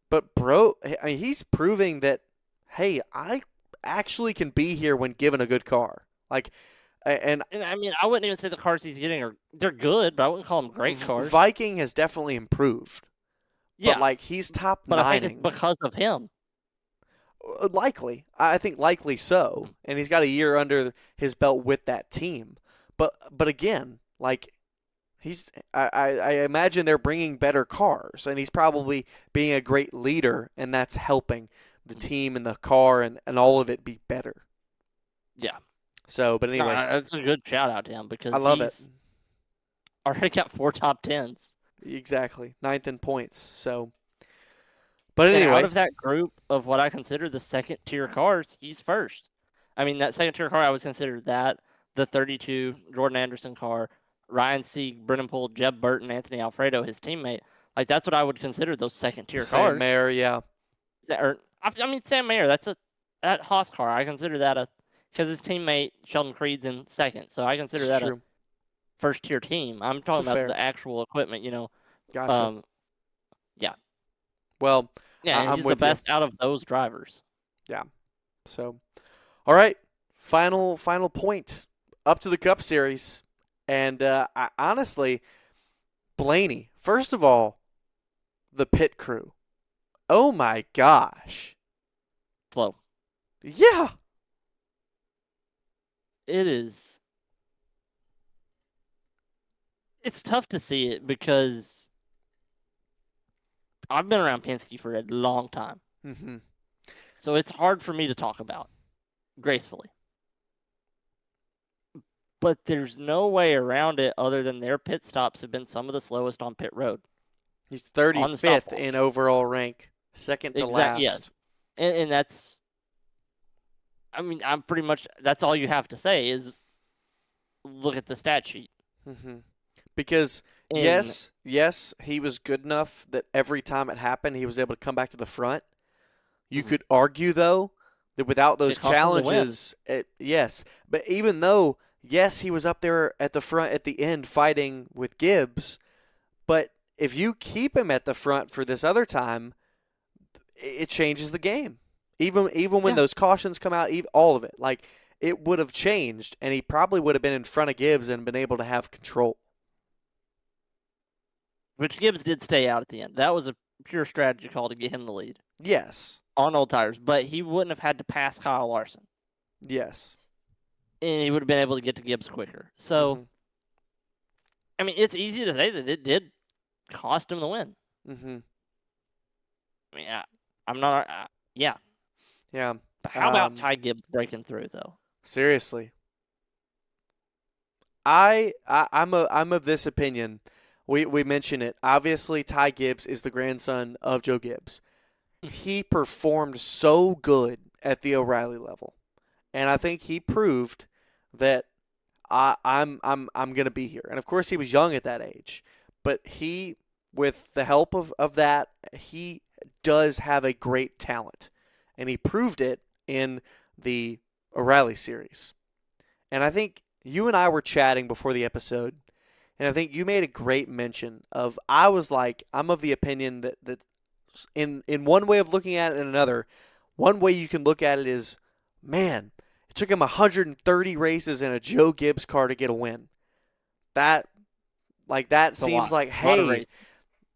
But, bro, he's proving that, hey, I actually can be here when given a good car. And I mean, I wouldn't even say the cars he's getting they're good, but I wouldn't call them great cars. Viking has definitely improved. Yeah. But he's top 9. But I think it's because of him. Likely. I think likely so. And he's got a year under his belt with that team. But again, I imagine they're bringing better cars, and he's probably being a great leader, and that's helping the team and the car and all of it be better. Yeah. So, but anyway. That's a good shout out to him because I love it. Already got 4 top 10s. Exactly. 9th in points. So, but anyway. And out of that group of what I consider the second tier cars, he's first. I mean, that second tier car, I would consider that the 32 Jordan Anderson car, Ryan Sieg, Brennan Poole, Jeb Burton, Anthony Alfredo, his teammate. That's what I would consider those second tier cars. Sam Mayer, yeah. Sam Mayer, that Haas car. I consider that because his teammate Sheldon Creed's in second, so I consider that a first tier team. I'm talking about the actual equipment, Gotcha. Yeah. Well, he's the best out of those drivers. Yeah. So, all right, final point up to the Cup Series, and I honestly, Blaney. First of all, the pit crew. Oh my gosh. Slow. Yeah. It is. It's tough to see it because I've been around Penske for a long time. Mm-hmm. So it's hard for me to talk about gracefully. But there's no way around it other than their pit stops have been some of the slowest on pit road. He's 35th in overall rank, second to last. Yes. And that's, I mean, I'm pretty much, that's all you have to say is look at the stat sheet. Mm-hmm. Because, yes, he was good enough that every time it happened, he was able to come back to the front. You could argue, though, that without those challenges, yes. But even though, yes, he was up there at the front at the end fighting with Gibbs, but if you keep him at the front for this other time, it changes the game. Even when those cautions come out, all of it. It would have changed, and he probably would have been in front of Gibbs and been able to have control. Which Gibbs did stay out at the end. That was a pure strategy call to get him the lead. Yes. On old tires. But he wouldn't have had to pass Kyle Larson. Yes. and he would have been able to get to Gibbs quicker. So, I mean, it's easy to say that it did cost him the win. Mm-hmm. I mean, I'm not. Yeah. Yeah. But how about Ty Gibbs breaking through though? Seriously. I'm of this opinion. We mention it. Obviously, Ty Gibbs is the grandson of Joe Gibbs. He performed so good at the O'Reilly level, and I think he proved that I'm gonna be here. And of course, he was young at that age, but he, with the help of that, he does have a great talent, and he proved it in the O'Reilly series. And I think you and I were chatting before the episode, and I think you made a great mention of, I was like, I'm of the opinion that in one way of looking at it and another, one way you can look at it is, man, it took him 130 races in a Joe Gibbs car to get a win. That seems like, hey,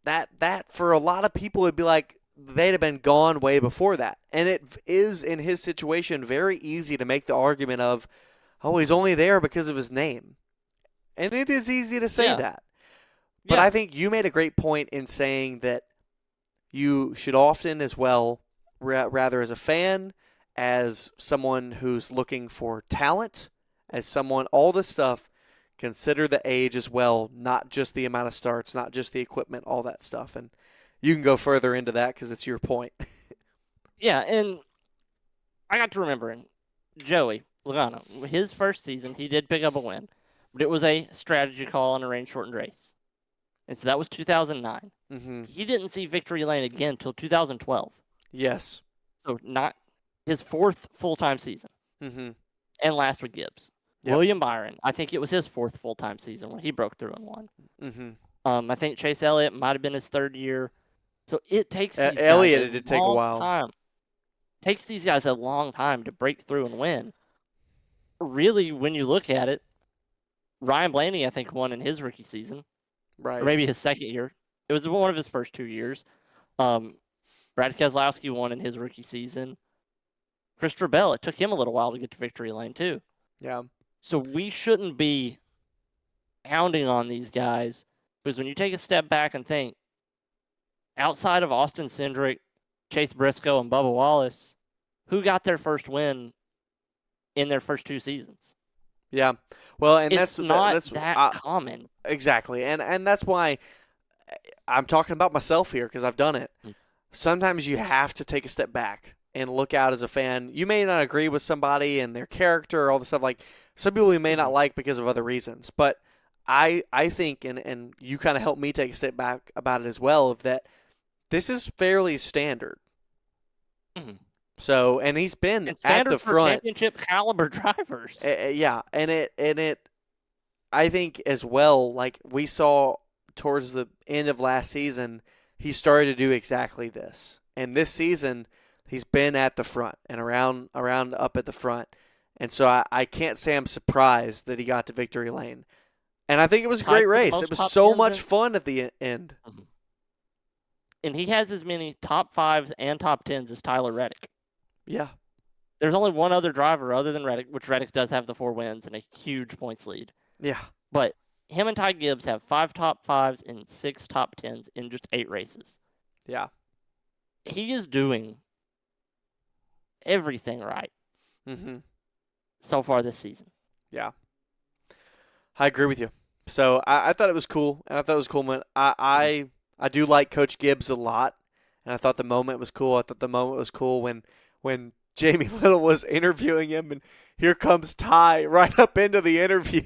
that for a lot of people it'd be like they'd have been gone way before that. And it is, in his situation, very easy to make the argument of, oh, he's only there because of his name. And it is easy to say that. But I think you made a great point in saying that you should often as well, rather as a fan, as someone who's looking for talent, as someone, all this stuff, consider the age as well, not just the amount of starts, not just the equipment, all that stuff. And you can go further into that because it's your point. Yeah, and I got to remembering Joey Logano, his first season, he did pick up a win, but it was a strategy call on a rain-shortened race. And so that was 2009. Mm-hmm. He didn't see victory lane again until 2012. Yes. So not his fourth full-time season. Mm-hmm. And last with Gibbs. Yep. William Byron, I think it was his fourth full-time season when he broke through and won. Mm-hmm. I think Chase Elliott might have been his third year. So it takes these guys Elliott, it did take a while. Time. Takes these guys a long time to break through and win. Really, when you look at it, Ryan Blaney, I think, won in his rookie season. Right. Or maybe his second year. It was one of his first 2 years. Brad Keselowski won in his rookie season. Christopher Bell, it took him a little while to get to victory lane, too. Yeah. So we shouldn't be hounding on these guys, because when you take a step back and think, outside of Austin Cindric, Chase Briscoe, and Bubba Wallace, who got their first win in their first 2 seasons? Yeah. Well, and it's that's that common. Exactly. And that's why I'm talking about myself here, because I've done it. Sometimes you have to take a step back and look out as a fan. You may not agree with somebody and their character or all the stuff. Like, some people you may not like because of other reasons. But I think, and you kind of helped me take a step back about it as well, of that this is fairly standard. Mm-hmm. So, and he's been it's at the for front. Championship caliber drivers. Yeah, and it, I think as well, like we saw towards the end of last season, he started to do exactly this. And this season, he's been at the front and around up at the front. And so I can't say I'm surprised that he got to victory lane. And I think it was a great race. It was so much fun at the end. Mm-hmm. And he has as many top 5s and top 10s as Tyler Reddick. Yeah. There's only one other driver other than Reddick, which Reddick does have the 4 wins and a huge points lead. Yeah. But him and Ty Gibbs have 5 top 5s and 6 top 10s in just 8 races. Yeah. He is doing everything right so far this season. Yeah. I agree with you. So I thought it was cool, and I thought it was cool. Man. I do like Coach Gibbs a lot, and I thought the moment was cool. I thought the moment was cool when Jamie Little was interviewing him, and here comes Ty right up into the interview.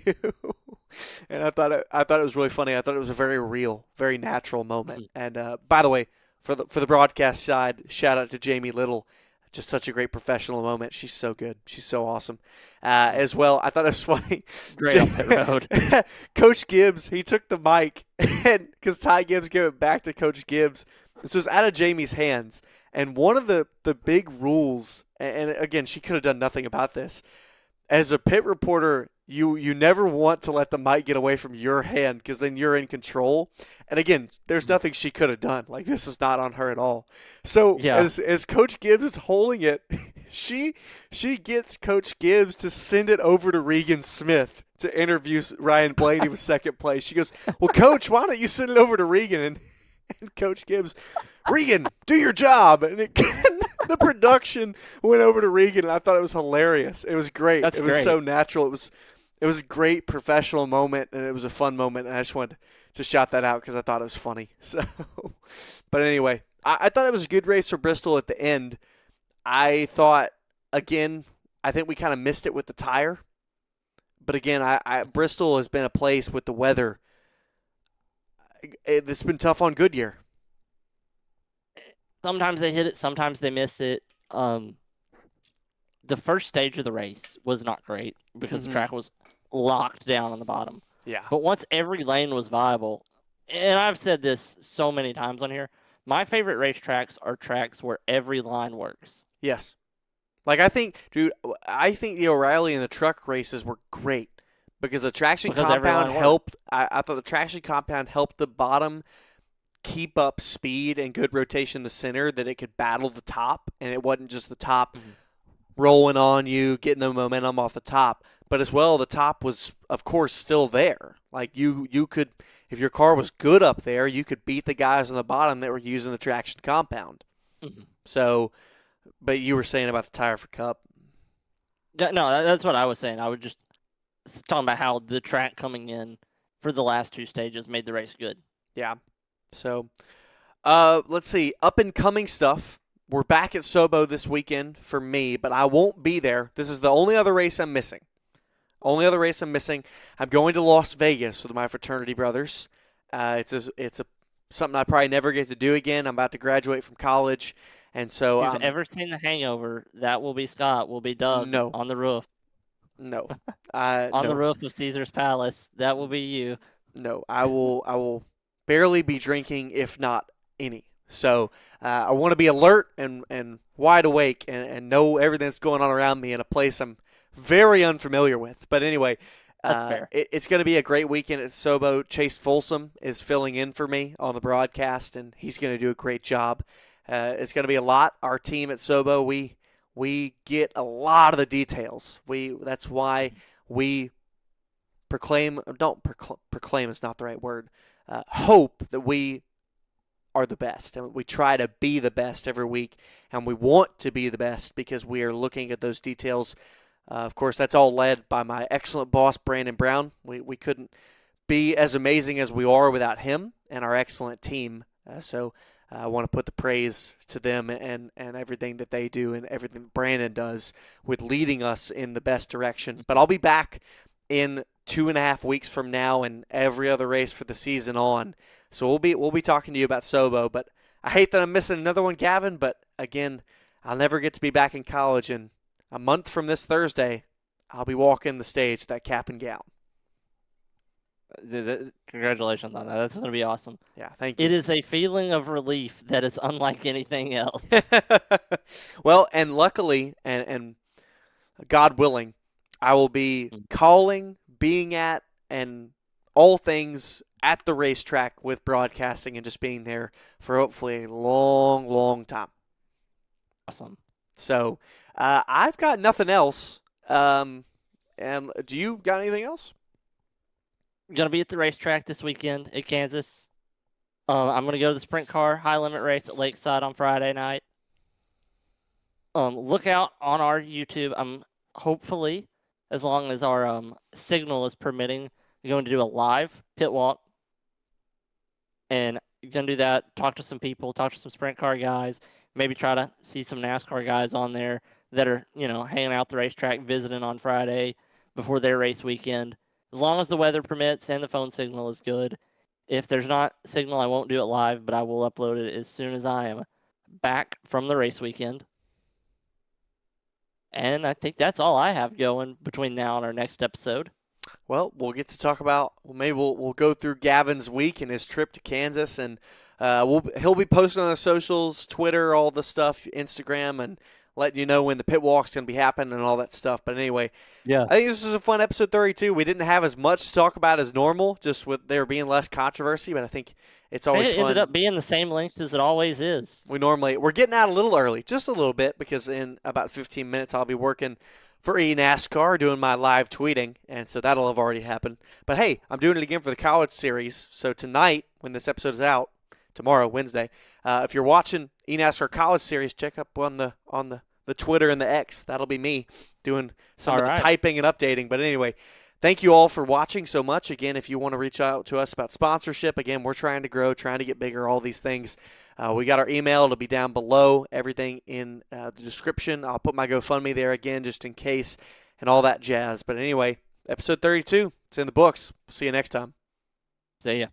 And I thought it was really funny. I thought it was a very real, very natural moment. And by the way, for the broadcast side, shout out to Jamie Little. Just such a great professional moment. She's so good. She's so awesome. As well, I thought it was funny. Great on the road. Coach Gibbs, he took the mic, and because Ty Gibbs gave it back to Coach Gibbs. This was out of Jamie's hands. And one of the big rules, and again, she could have done nothing about this, as a pit reporter, you never want to let the mic get away from your hand because then you're in control. And again, there's nothing she could have done. Like, this is not on her at all. So Yeah. as Coach Gibbs is holding it, she gets Coach Gibbs to send it over to Regan Smith to interview Ryan Blaney with second place. She goes, "Well, Coach, why don't you send it over to Regan?" And Coach Gibbs, "Regan, do your job." And the production went over to Regan, and I thought it was hilarious. It was great. That's it was great. so natural. It was a great professional moment, and it was a fun moment, and I just wanted to shout that out because I thought it was funny. So, but anyway, I thought it was a good race for Bristol at the end. I thought, again, I think we kind of missed it with the tire. But again, Bristol has been a place with the weather. It's been tough on Goodyear. Sometimes they hit it, sometimes they miss it. The first stage of the race was not great because the track was locked down on the bottom. Yeah. But once every lane was viable, and I've said this so many times on here, my favorite racetracks are tracks where every line works. Yes. Like, I think the O'Reilly and the truck races were great because the traction compound helped. I thought the traction compound helped the bottom keep up speed and good rotation in the center, that it could battle the top, and it wasn't just the top rolling on you, getting the momentum off the top. But as well, the top was, of course, still there. Like, you could, if your car was good up there, you could beat the guys on the bottom that were using the traction compound. So, but you were saying about the tire for Cup. No, that's what I was saying. I was just talking about how the track coming in for the last two stages made the race good. Yeah. So, let's see. Up and coming stuff. We're back at SoBo this weekend for me, but I won't be there. This is the only other race I'm missing. I'm going to Las Vegas with my fraternity brothers. It's something I probably never get to do again. I'm about to graduate from college, and so if you've ever seen The Hangover, that will be Scott. Will be Doug. On the roof. No. The roof of Caesar's Palace. That will be you. No, I will barely be drinking, if not any. So I want to be alert and wide awake and know everything that's going on around me in a place I'm very unfamiliar with. But anyway, it's going to be a great weekend at SoBo. Chase Folsom is filling in for me on the broadcast, and he's going to do a great job. It's going to be a lot. Our team at SoBo, we get a lot of the details. That's why we proclaim is not the right word. Hope that we are the best, and we try to be the best every week, and we want to be the best because we are looking at those details. Of course, that's all led by my excellent boss, Brandon Brown. We couldn't be as amazing as we are without him and our excellent team. So I want to put the praise to them and everything that they do and everything Brandon does with leading us in the best direction. But I'll be back in 2.5 weeks from now and every other race for the season on. So we'll be talking to you about SoBo. But I hate that I'm missing another one, Gavin. But again, I'll never get to be back in college. And a month from this Thursday, I'll be walking the stage, that cap and gown. Congratulations on that. That's going to be awesome. Yeah, thank you. It is a feeling of relief that is unlike anything else. Well, and luckily, and God willing, I will be calling, being at, and all things at the racetrack with broadcasting and just being there for hopefully a long, long time. Awesome. So I've got nothing else. And do you got anything else? Going to be at the racetrack this weekend at Kansas. I'm going to go to the sprint car high limit race at Lakeside on Friday night. Look out on our YouTube. I'm hopefully, as long as our signal is permitting, we're going to do a live pit walk. And you're going to do that, talk to some people, talk to some sprint car guys, maybe try to see some NASCAR guys on there that are, hanging out the racetrack, visiting on Friday before their race weekend. As long as the weather permits and the phone signal is good. If there's not signal, I won't do it live, but I will upload it as soon as I am back from the race weekend. And I think that's all I have going between now and our next episode. Well, we'll get to talk about, maybe we'll go through Gavin's week and his trip to Kansas, and he'll be posting on the socials, Twitter, all the stuff, Instagram, and letting you know when the pit walk's going to be happening and all that stuff. But anyway, Yeah. I think this was a fun episode 32. We didn't have as much to talk about as normal, just with there being less controversy, but I think it's always It fun. ended up being the same length as it always is. We're getting out a little early, just a little bit, because in about 15 minutes I'll be working for NASCAR doing my live tweeting, and so that'll have already happened. But hey, I'm doing it again for the college series. So tonight, when this episode is out, tomorrow, Wednesday, if you're watching NASCAR college series, check up on the Twitter and the X. That'll be me doing some of the typing and updating. But anyway, thank you all for watching so much. Again, if you want to reach out to us about sponsorship, again, we're trying to grow, trying to get bigger, all these things. We got our email. It'll be down below, everything in the description. I'll put my GoFundMe there again just in case and all that jazz. But anyway, episode 32, it's in the books. See you next time. See ya.